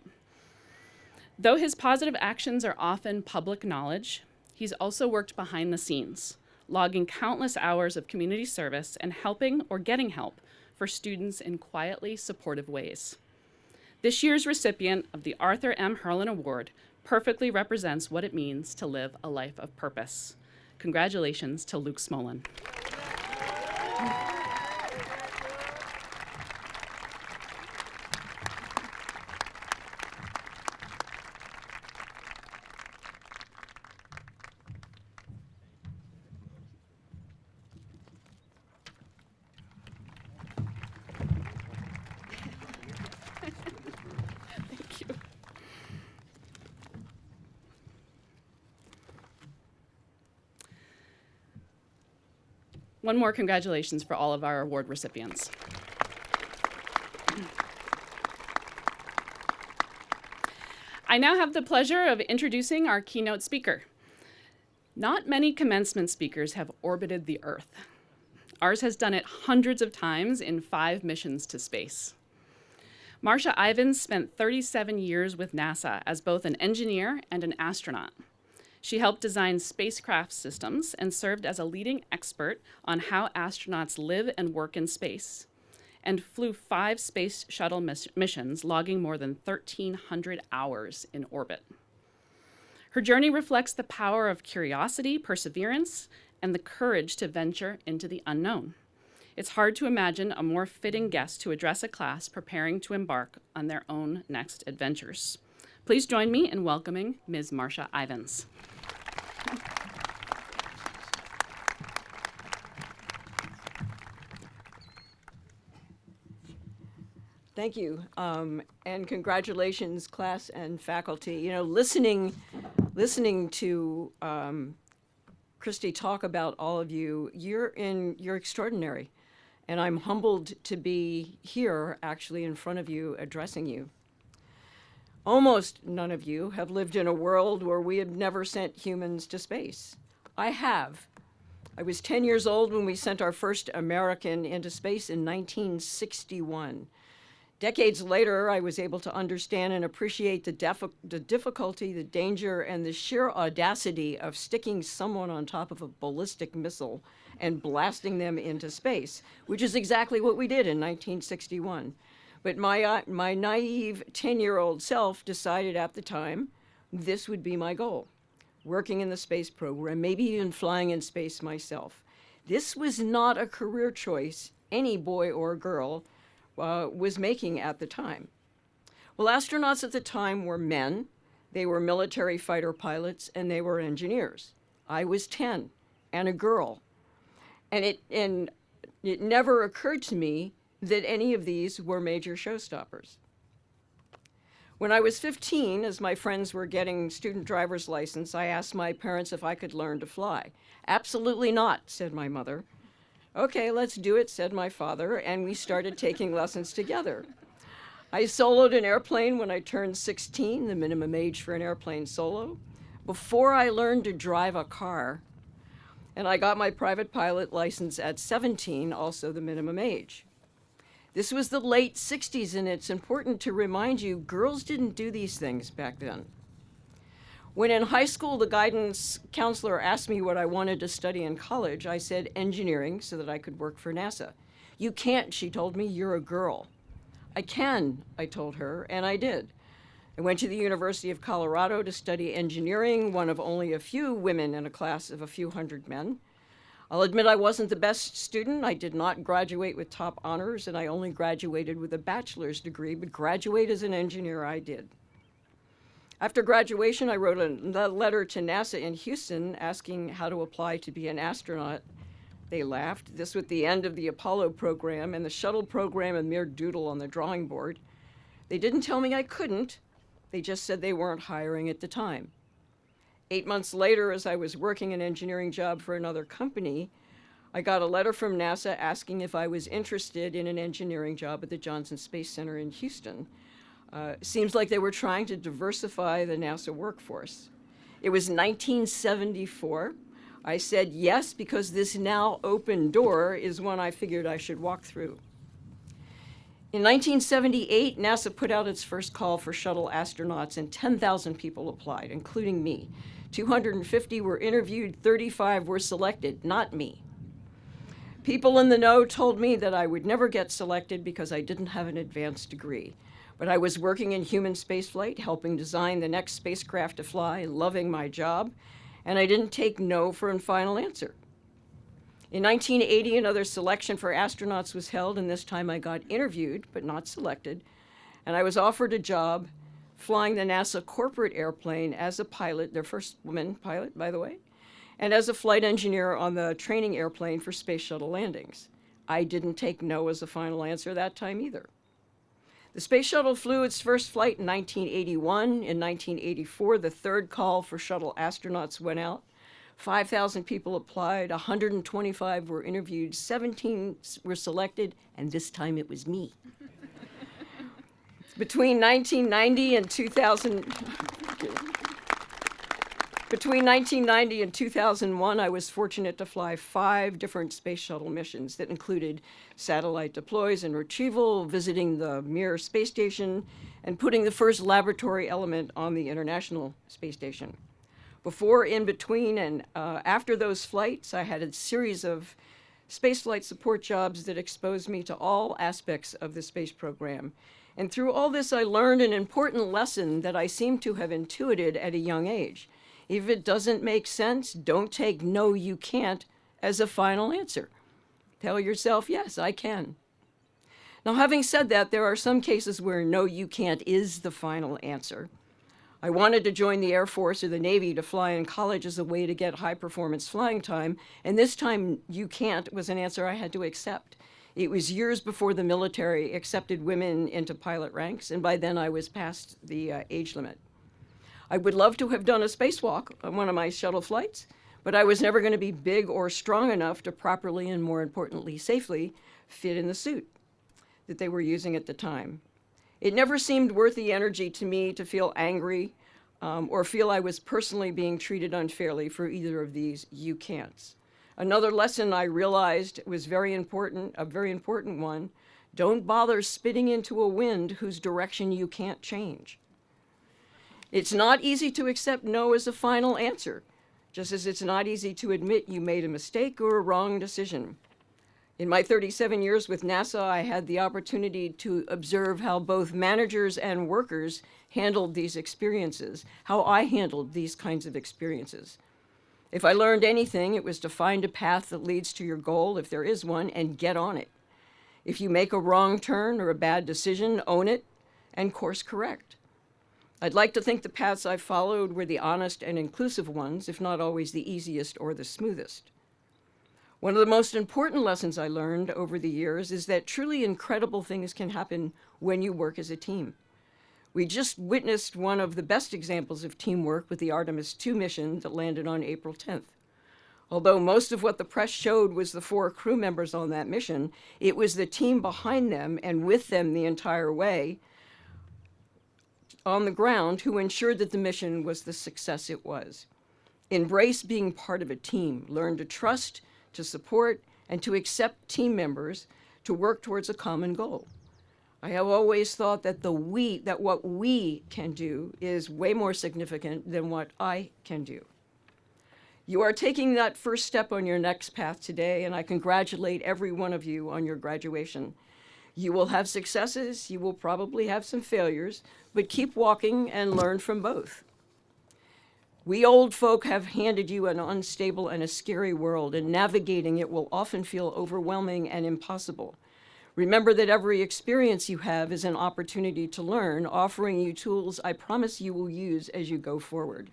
Though his positive actions are often public knowledge, he's also worked behind the scenes, logging countless hours of community service and helping or getting help for students in quietly supportive ways. This year's recipient of the Arthur M. Herlin Award perfectly represents what it means to live a life of purpose. Congratulations to Luke Smolin. Thank you. One more congratulations for all of our award recipients. I now have the pleasure of introducing our keynote speaker. Not many commencement speakers have orbited the Earth. Ours has done it hundreds of times in 5 missions to space. Marcia Ivins spent 37 years with NASA as both an engineer and an astronaut. She helped design spacecraft systems and served as a leading expert on how astronauts live and work in space, and flew 5 space shuttle missions, logging more than 1,300 hours in orbit. Her journey reflects the power of curiosity, perseverance, and the courage to venture into the unknown. It's hard to imagine a more fitting guest to address a class preparing to embark on their own next adventures. Please join me in welcoming Ms. Marcia Ivins. Thank you, and congratulations, class and faculty. You know, listening to Christy talk about all of you, you're extraordinary, and I'm humbled to be here, actually, in front of you, addressing you. Almost none of you have lived in a world where we have never sent humans to space. I have. I was 10 years old when we sent our first American into space in 1961. Decades later, I was able to understand and appreciate the difficulty, the danger, and the sheer audacity of sticking someone on top of a ballistic missile and blasting them into space, which is exactly what we did in 1961. But my naive 10-year-old self decided at the time this would be my goal, working in the space program, maybe even flying in space myself. This was not a career choice any boy or girl was making at the time. Well, astronauts at the time were men, they were military fighter pilots, and they were engineers. I was 10 and a girl. And it never occurred to me that any of these were major showstoppers. When I was 15, as my friends were getting student driver's license, I asked my parents if I could learn to fly. Absolutely not, said my mother. Okay, let's do it, said my father, and we started taking lessons together. I soloed an airplane when I turned 16, the minimum age for an airplane solo, before I learned to drive a car. And I got my private pilot license at 17, also the minimum age. This was the late 60s, and it's important to remind you, girls didn't do these things back then. When in high school, the guidance counselor asked me what I wanted to study in college, I said engineering so that I could work for NASA. You can't, she told me, you're a girl. I can, I told her, and I did. I went to the University of Colorado to study engineering, one of only a few women in a class of a few hundred men. I'll admit I wasn't the best student. I did not graduate with top honors, and I only graduated with a bachelor's degree, but graduate as an engineer I did. After graduation, I wrote a letter to NASA in Houston asking how to apply to be an astronaut. They laughed. This was the end of the Apollo program, and the shuttle program a mere doodle on the drawing board. They didn't tell me I couldn't. They just said they weren't hiring at the time. 8 months later, as I was working an engineering job for another company, I got a letter from NASA asking if I was interested in an engineering job at the Johnson Space Center in Houston. Seems like they were trying to diversify the NASA workforce. It was 1974. I said yes because this now open door is one I figured I should walk through. In 1978, NASA put out its first call for shuttle astronauts, and 10,000 people applied, including me. 250 were interviewed, 35 were selected, not me. People in the know told me that I would never get selected because I didn't have an advanced degree. But I was working in human spaceflight, helping design the next spacecraft to fly, loving my job, and I didn't take no for a final answer. In 1980, another selection for astronauts was held, and this time I got interviewed, but not selected, and I was offered a job flying the NASA corporate airplane as a pilot, their first woman pilot, by the way, and as a flight engineer on the training airplane for space shuttle landings. I didn't take no as a final answer that time either. The space shuttle flew its first flight in 1981. In 1984, the third call for shuttle astronauts went out. 5,000 people applied, 125 were interviewed, 17 were selected, and this time it was me. Between 1990 and 2001, I was fortunate to fly 5 different space shuttle missions that included satellite deploys and retrieval, visiting the Mir space station, and putting the first laboratory element on the International Space Station. Before, in between, and after those flights, I had a series of spaceflight support jobs that exposed me to all aspects of the space program. And through all this, I learned an important lesson that I seem to have intuited at a young age. If it doesn't make sense, don't take no, you can't as a final answer. Tell yourself, yes, I can. Now, having said that, there are some cases where no, you can't is the final answer. I wanted to join the Air Force or the Navy to fly in college as a way to get high-performance flying time, and this time, you can't was an answer I had to accept. It was years before the military accepted women into pilot ranks, and by then I was past the age limit. I would love to have done a spacewalk on one of my shuttle flights, but I was never going to be big or strong enough to properly and, more importantly, safely fit in the suit that they were using at the time. It never seemed worth the energy to me to feel angry or feel I was personally being treated unfairly for either of these you can'ts. Another lesson I realized was very important, a very important one. Don't bother spitting into a wind whose direction you can't change. It's not easy to accept no as a final answer, just as it's not easy to admit you made a mistake or a wrong decision. In my 37 years with NASA, I had the opportunity to observe how both managers and workers handled these experiences, how I handled these kinds of experiences. If I learned anything, it was to find a path that leads to your goal, if there is one, and get on it. If you make a wrong turn or a bad decision, own it and course correct. I'd like to think the paths I followed were the honest and inclusive ones, if not always the easiest or the smoothest. One of the most important lessons I learned over the years is that truly incredible things can happen when you work as a team. We just witnessed one of the best examples of teamwork with the Artemis II mission that landed on April 10th. Although most of what the press showed was the 4 crew members on that mission, it was the team behind them and with them the entire way on the ground who ensured that the mission was the success it was. Embrace being part of a team. Learn to trust, to support, and to accept team members to work towards a common goal. I have always thought that what we can do is way more significant than what I can do. You are taking that first step on your next path today, and I congratulate every one of you on your graduation. You will have successes, you will probably have some failures, but keep walking and learn from both. We old folk have handed you an unstable and a scary world, and navigating it will often feel overwhelming and impossible. Remember that every experience you have is an opportunity to learn, offering you tools I promise you will use as you go forward.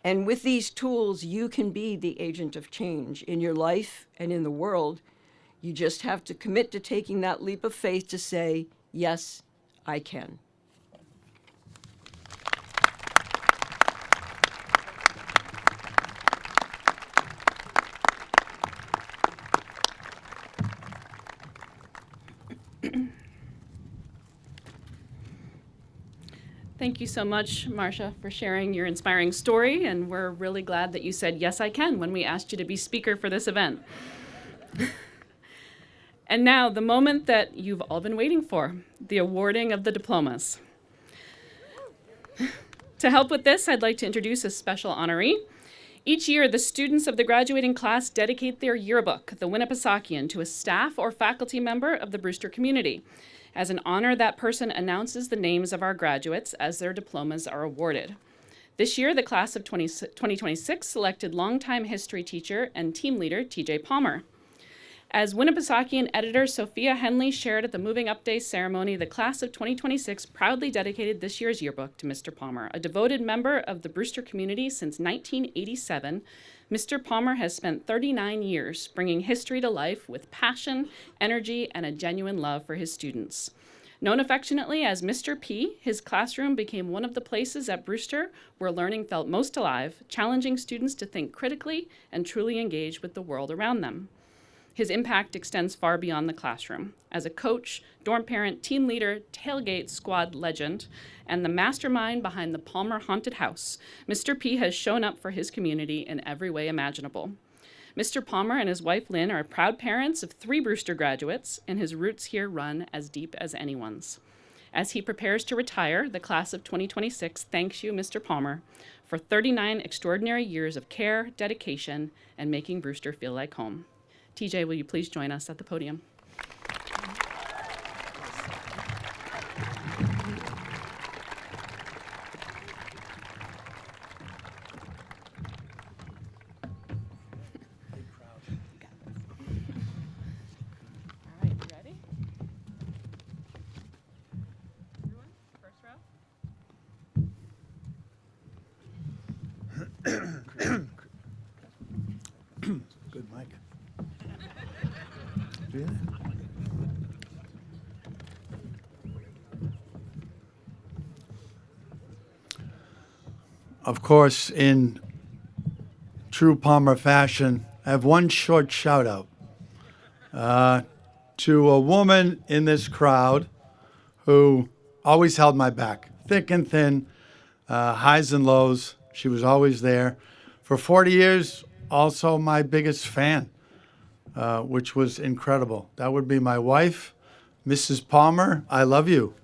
And with these tools, you can be the agent of change in your life and in the world. You just have to commit to taking that leap of faith to say, yes, I can. Thank you so much, Marcia, for sharing your inspiring story, and we're really glad that you said, yes, I can, when we asked you to be speaker for this event. And now, the moment that you've all been waiting for, the awarding of the diplomas. To help with this, I'd like to introduce a special honoree. Each year, the students of the graduating class dedicate their yearbook, the Winnipesaukee, to a staff or faculty member of the Brewster community. As an honor, that person announces the names of our graduates as their diplomas are awarded. This year, the class of 2026 selected longtime history teacher and team leader T.J. Palmer. As Winnipesaukee editor Sophia Henley shared at the Moving Up Day ceremony, the class of 2026 proudly dedicated this year's yearbook to Mr. Palmer. A devoted member of the Brewster community since 1987, Mr. Palmer has spent 39 years bringing history to life with passion, energy, and a genuine love for his students. Known affectionately as Mr. P, his classroom became one of the places at Brewster where learning felt most alive, challenging students to think critically and truly engage with the world around them. His impact extends far beyond the classroom. As a coach, dorm parent, team leader, tailgate squad legend, and the mastermind behind the Palmer Haunted House, Mr. P has shown up for his community in every way imaginable. Mr. Palmer and his wife Lynn are proud parents of 3 Brewster graduates, and his roots here run as deep as anyone's. As he prepares to retire, the class of 2026 thanks you, Mr. Palmer, for 39 extraordinary years of care, dedication, and making Brewster feel like home. TJ, will you please join us at the podium? All right, you ready? Everyone, first row. Good mic. Of course, in true Palmer fashion, I have one short shout out to a woman in this crowd who always held my back, thick and thin, highs and lows. She was always there. For 40 years, also my biggest fan, which was incredible. That would be my wife, Mrs. Palmer. I love you.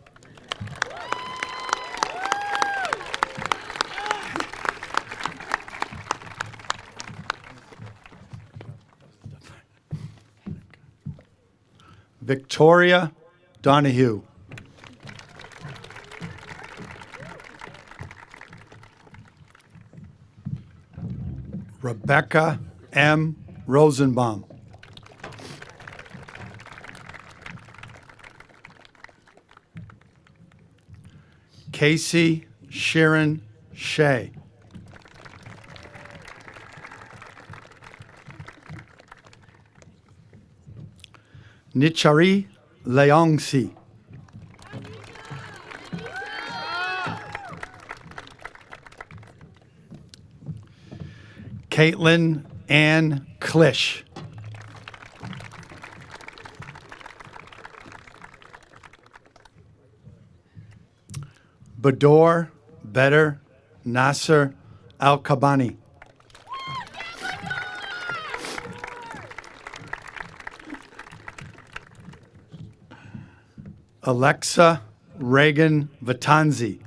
Victoria Donahue. Rebecca M. Rosenbaum. Casey Sharon Shea. Nichari Leongsi. Caitlin Ann Klish. Bador Bedr Nasser Al-Kabani. Alexa Reagan Vatanzi.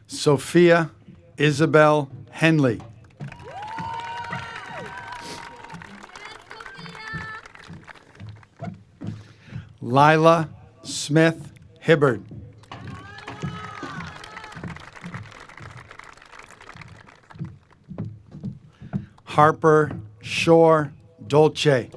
Sophia Isabel Henley. Lila Smith Hibbard. Harper Shore Dolce.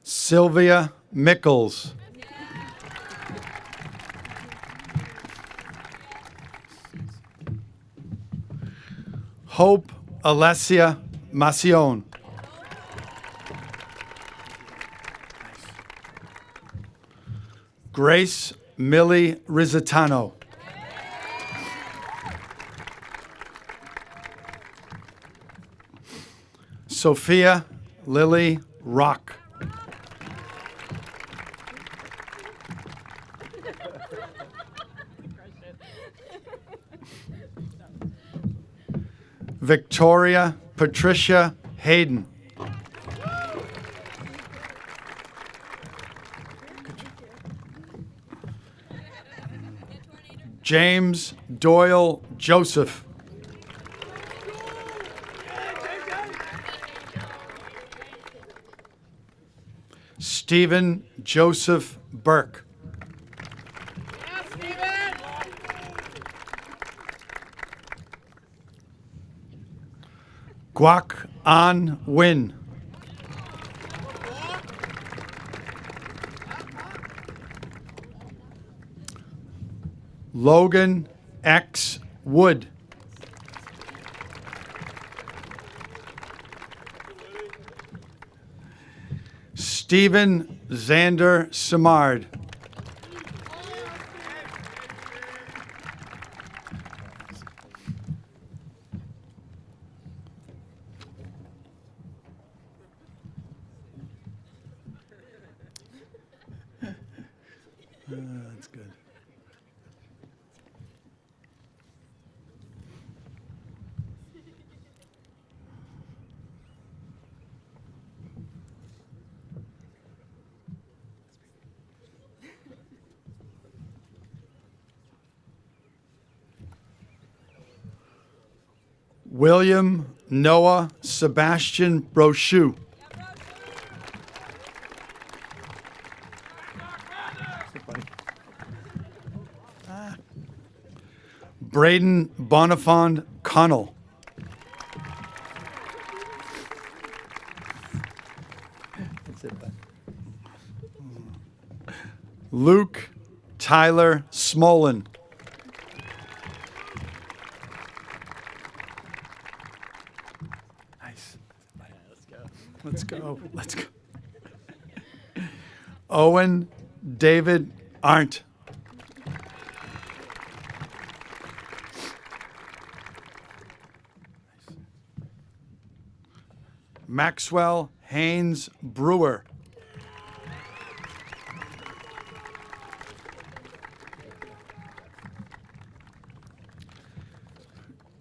Sylvia Mickles. Hope Alessia Macion. Grace Millie Rizzitano. Sophia Lily Rock. Victoria Patricia Hayden. James Doyle Joseph. Stephen Joseph Burke. Guak An Win. Logan X Wood. Stephen Xander Simard. That's good. William Noah Sebastian Brochu. Braden Bonifond Connell. Luke Tyler Smolin. Nice. Let's go. Let's go. Owen David Arndt. Maxwell Haynes Brewer.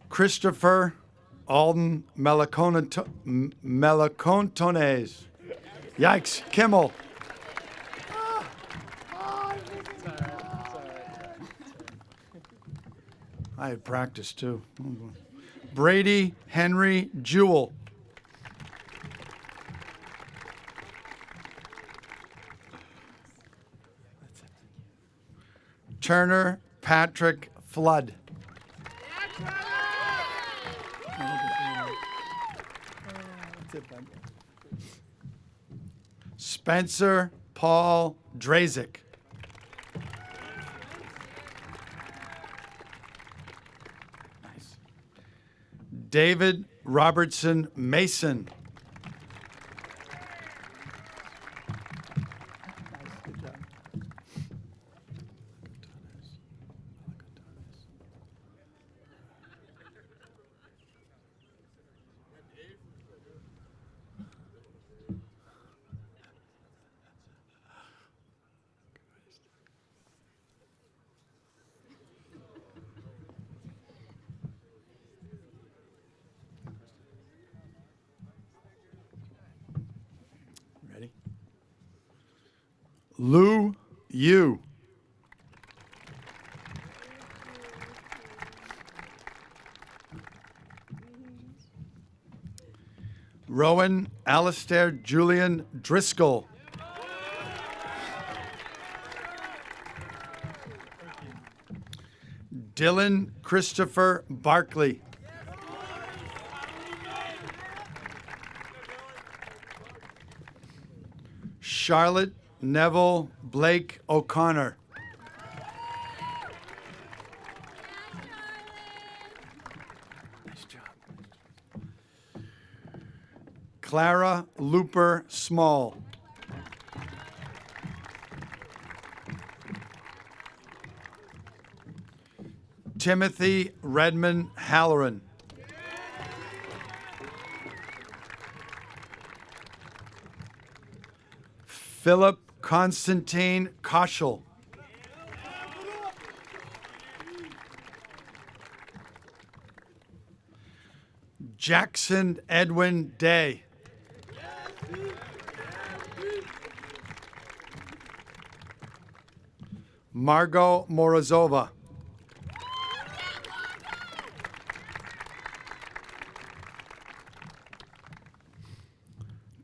Christopher Alden Melacontones. Yikes, Kimmel. I had practice too. Brady Henry Jewell. Turner Patrick Flood. Spencer Paul Drazik. Nice. David Robertson Mason. Lou Yu. Rowan Alistair Julian Driscoll. Dylan Christopher Barkley. Charlotte Neville Blake O'Connor. Nice job. Clara Looper Small. Timothy Redmond Halloran. Philip Constantine Koschel. Jackson Edwin Day. Margot Morozova.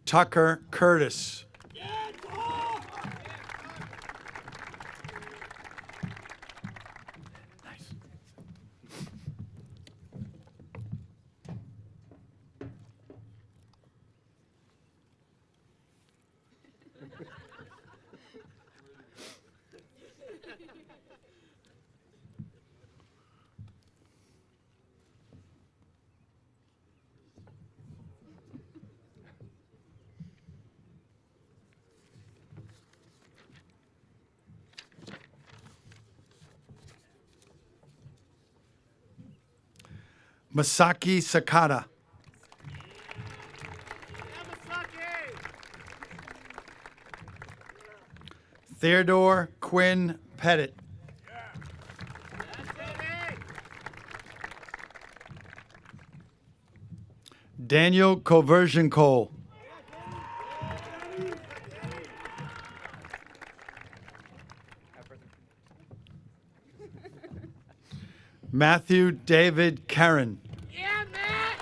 Tucker Curtis. Nice. Masaki Sakata. Theodore Quinn Pettit. Daniel Conversion Cole. Matthew David Karen. Yeah, Matt!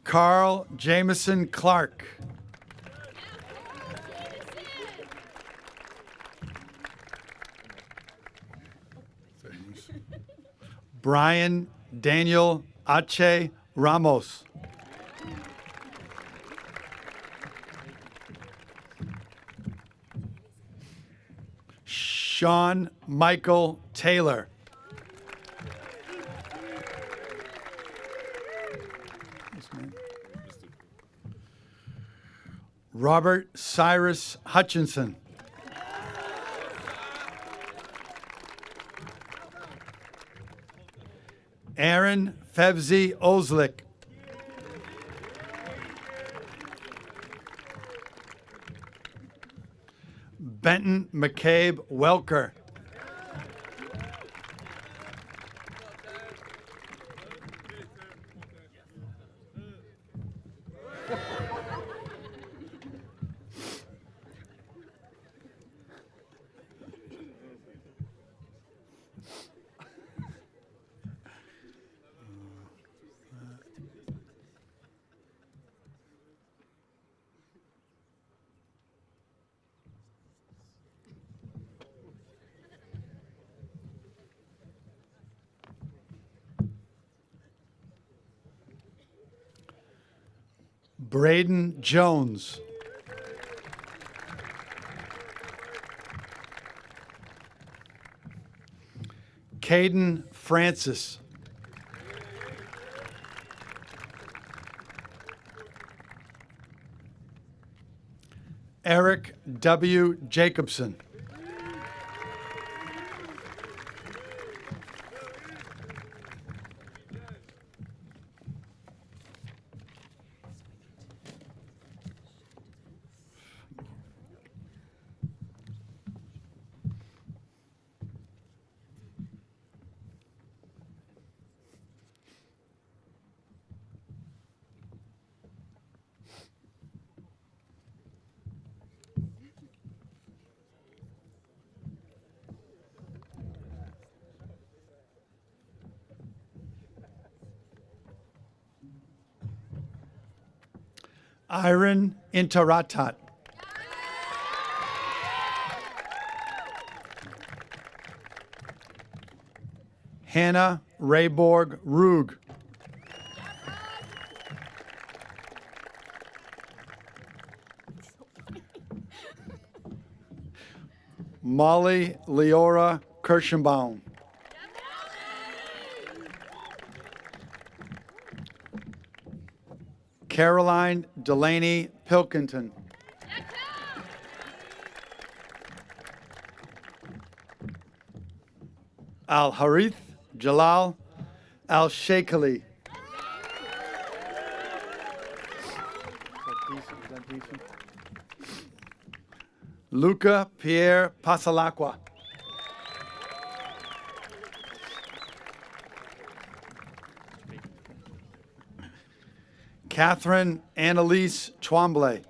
Carl Jameson Clark. Brian Daniel Ache Ramos. Sean Michael Taylor. Robert Cyrus Hutchinson. Aaron Fevzi Oslick. Benton McCabe Welker. Braden Jones. Caden Francis. Eric W. Jacobson. Iron Interatat. Hannah Rayborg Rug. Molly Leora Kirschenbaum. Caroline Delaney Pilkington. Al Harith Jalal Al Sheikhali. Luca Pierre Pasalacqua. Catherine Annalise Twombly.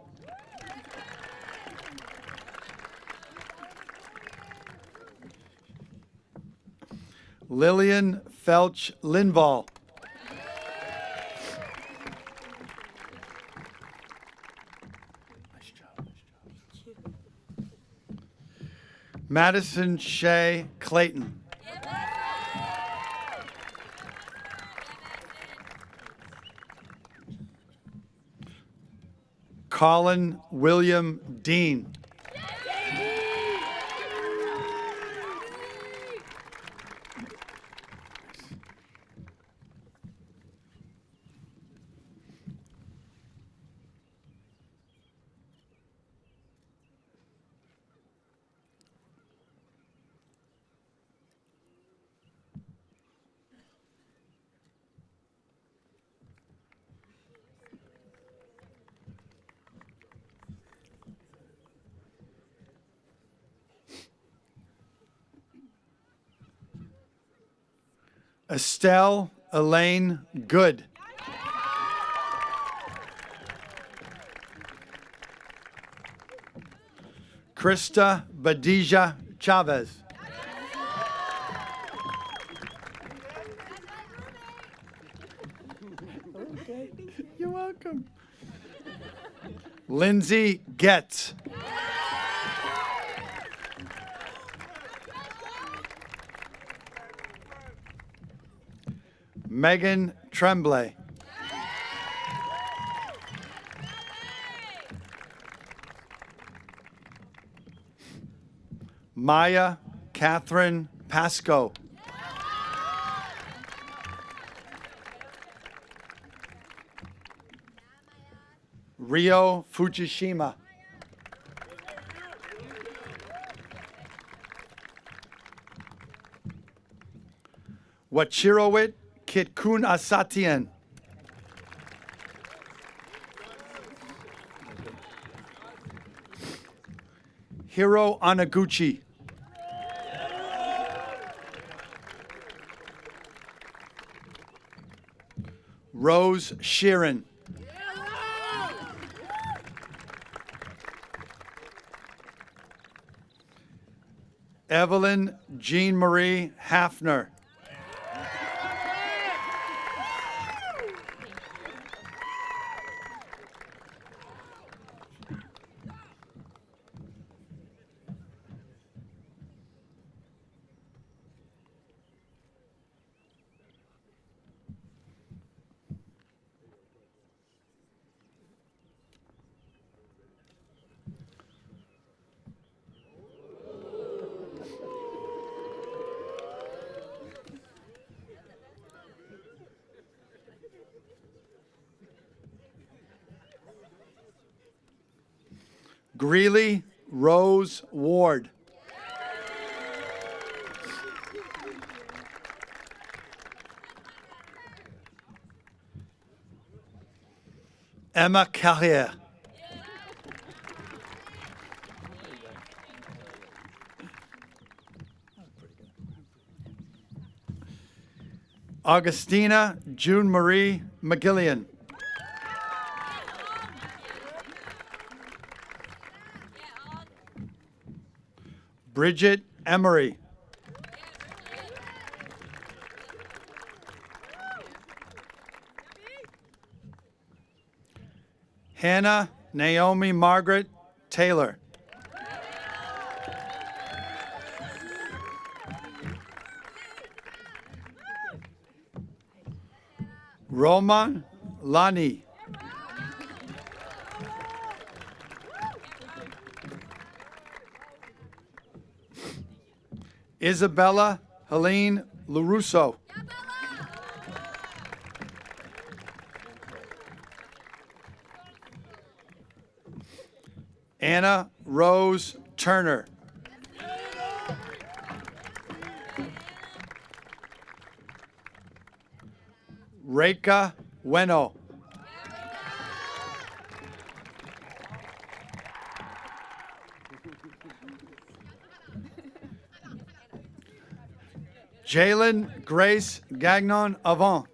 Lillian Felch Linval. Madison Shea Clayton. Colin William Dean. Estelle Elaine Good. Krista Badija Chavez. Okay, you're welcome. Lindsay Getz. Megan Tremblay. Maya Catherine Pasco. Rio Fujishima. Wachirowit Kitkun Asatian. Hiro Anaguchi. Rose Sheeran. Evelyn Jean Marie Hafner. Greeley Rose Ward. Emma Carrier. Augustina June Marie McGillian. Bridget Emery. Hannah Naomi Margaret Taylor. Roman Lani. Isabella Helene LaRusso. Anna Rose Turner. Reika Bueno. Jalen Grace Gagnon Avant.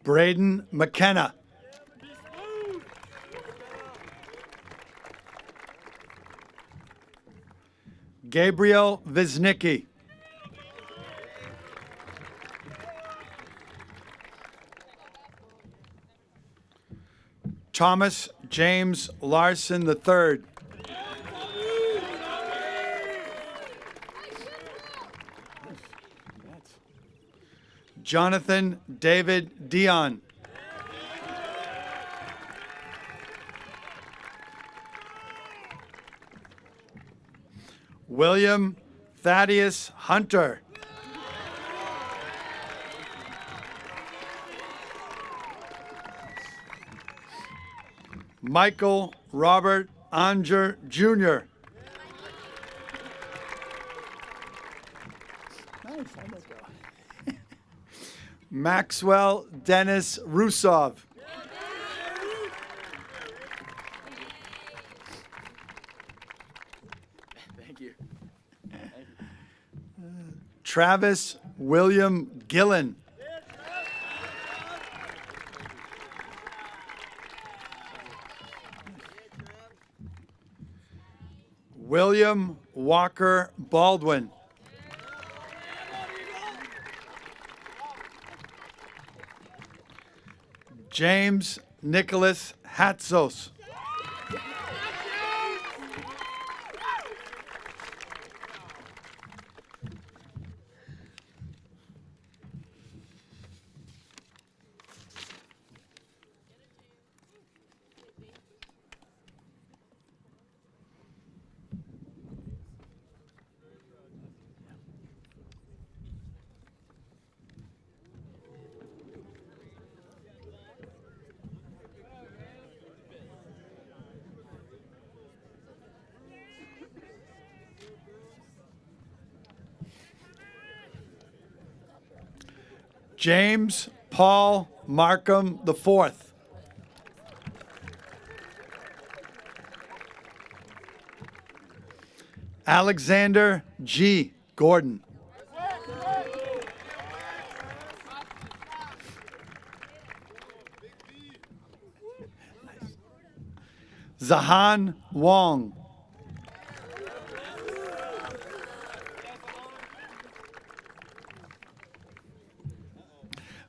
Braden McKenna. Gabriel Viznicki. Thomas James Larson III. Jonathan David Dion. William Thaddeus Hunter. Michael Robert Anger Jr. Maxwell Dennis Rusov. Thank you. Travis William Gillen. William Walker Baldwin. James Nicholas Hatzos. James Paul Markham IV. Alexander G. Gordon. Zahan Wong.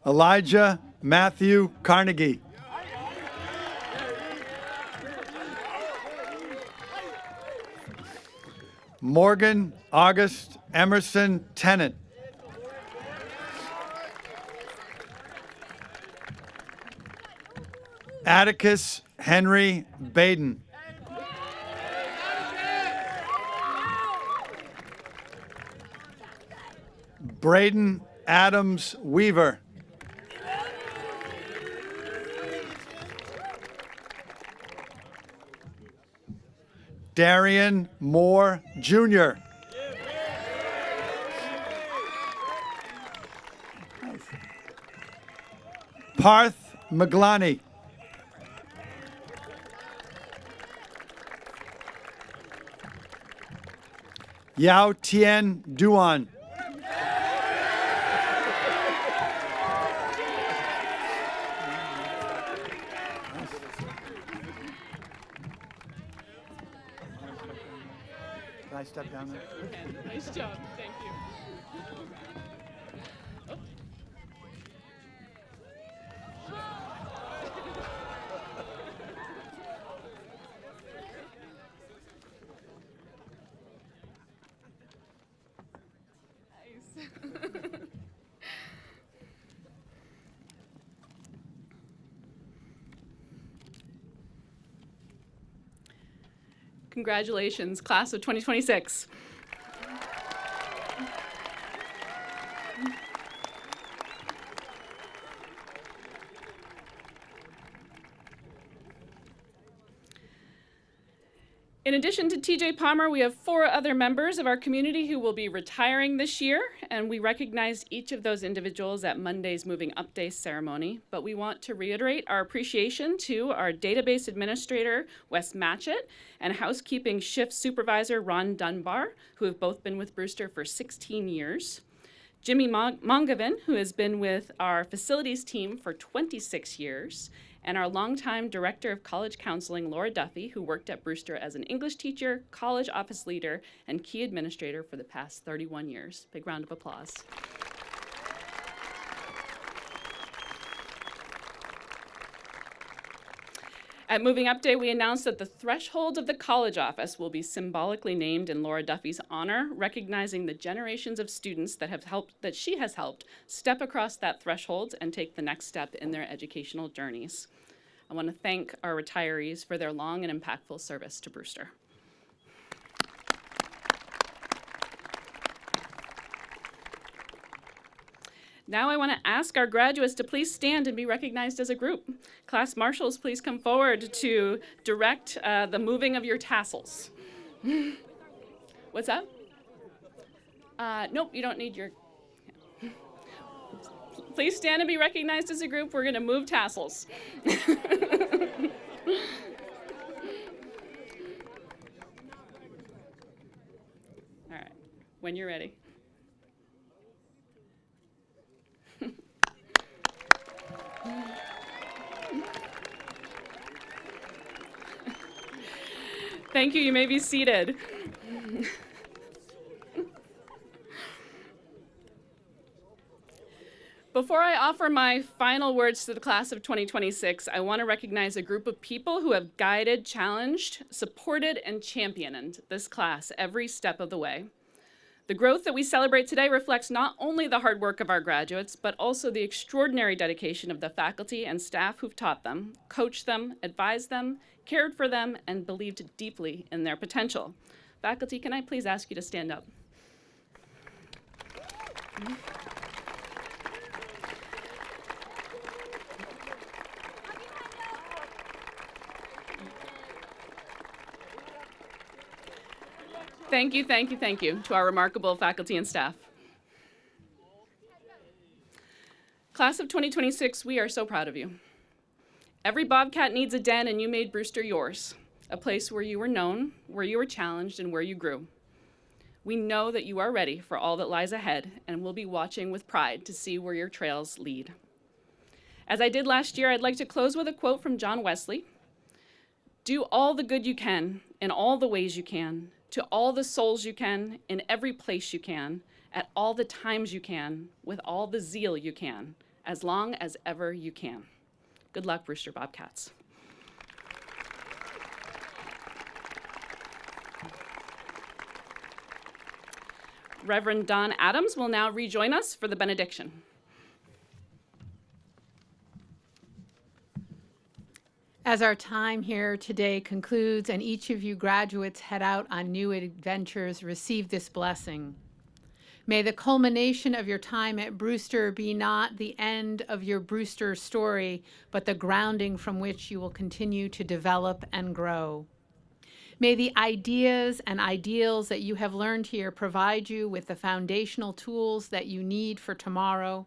Elijah Matthew Carnegie. Morgan August Emerson Tennant. Atticus Henry Baden. Braden Adams Weaver. Darian Moore Jr. Parth Maglani. Yao Tien Duan. Can I step down there? Nice job. Thank you. Congratulations, class of 2026. In addition to TJ Palmer, we have 4 other members of our community who will be retiring this year, and we recognize each of those individuals at Monday's Moving Up Day ceremony. But we want to reiterate our appreciation to our database administrator, Wes Matchett, and housekeeping shift supervisor, Ron Dunbar, who have both been with Brewster for 16 years. Jimmy Mongavin, who has been with our facilities team for 26 years, and our longtime Director of College Counseling, Laura Duffy, who worked at Brewster as an English teacher, college office leader, and key administrator for the past 31 years. Big round of applause. At Moving Up Day, we announced that the threshold of the college office will be symbolically named in Laura Duffy's honor, recognizing the generations of students that she has helped step across that threshold and take the next step in their educational journeys. I want to thank our retirees for their long and impactful service to Brewster. Now I want to ask our graduates to please stand and be recognized as a group. Class marshals, please come forward to direct the moving of your tassels. What's that? Nope, you don't need your... Please stand and be recognized as a group. We're going to move tassels. All right, when you're ready. Thank you. You may be seated. Before I offer my final words to the class of 2026, I want to recognize a group of people who have guided, challenged, supported, and championed this class every step of the way. The growth that we celebrate today reflects not only the hard work of our graduates, but also the extraordinary dedication of the faculty and staff who've taught them, coached them, advised them, cared for them, and believed deeply in their potential. Faculty, can I please ask you to stand up? Thank you, thank you, thank you to our remarkable faculty and staff. Class of 2026, we are so proud of you. Every Bobcat needs a den, and you made Brewster yours, a place where you were known, where you were challenged, and where you grew. We know that you are ready for all that lies ahead, and we'll be watching with pride to see where your trails lead. As I did last year, I'd like to close with a quote from John Wesley. Do all the good you can, in all the ways you can, to all the souls you can, in every place you can, at all the times you can, with all the zeal you can, as long as ever you can. Good luck, Brewster Bobcats. Reverend Don Adams will now rejoin us for the benediction. As our time here today concludes and each of you graduates head out on new adventures, receive this blessing. May the culmination of your time at Brewster be not the end of your Brewster story, but the grounding from which you will continue to develop and grow. May the ideas and ideals that you have learned here provide you with the foundational tools that you need for tomorrow.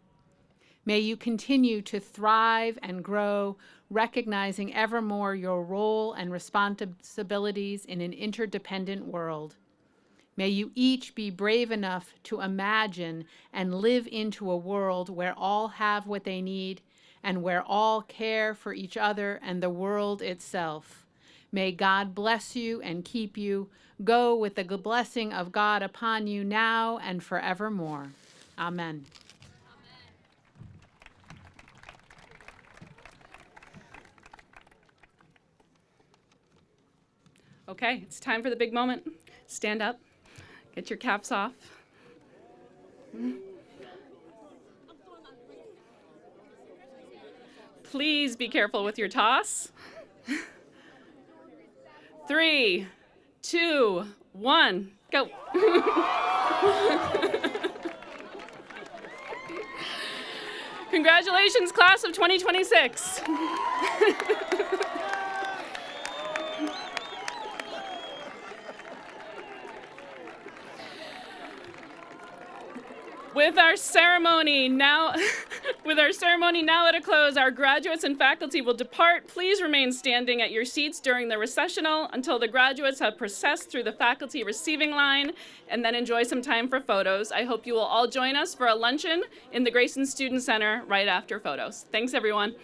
May you continue to thrive and grow, recognizing ever more your role and responsibilities in an interdependent world. May you each be brave enough to imagine and live into a world where all have what they need and where all care for each other and the world itself. May God bless you and keep you. Go with the blessing of God upon you now and forevermore. Amen. Okay, it's time for the big moment. Stand up, get your caps off. Please be careful with your toss. 3, 2, 1, go. Congratulations, class of 2026. With our ceremony now at a close, our graduates and faculty will depart. Please remain standing at your seats during the recessional until the graduates have processed through the faculty receiving line, and then enjoy some time for photos. I hope you will all join us for a luncheon in the Grayson Student Center right after photos. Thanks, everyone.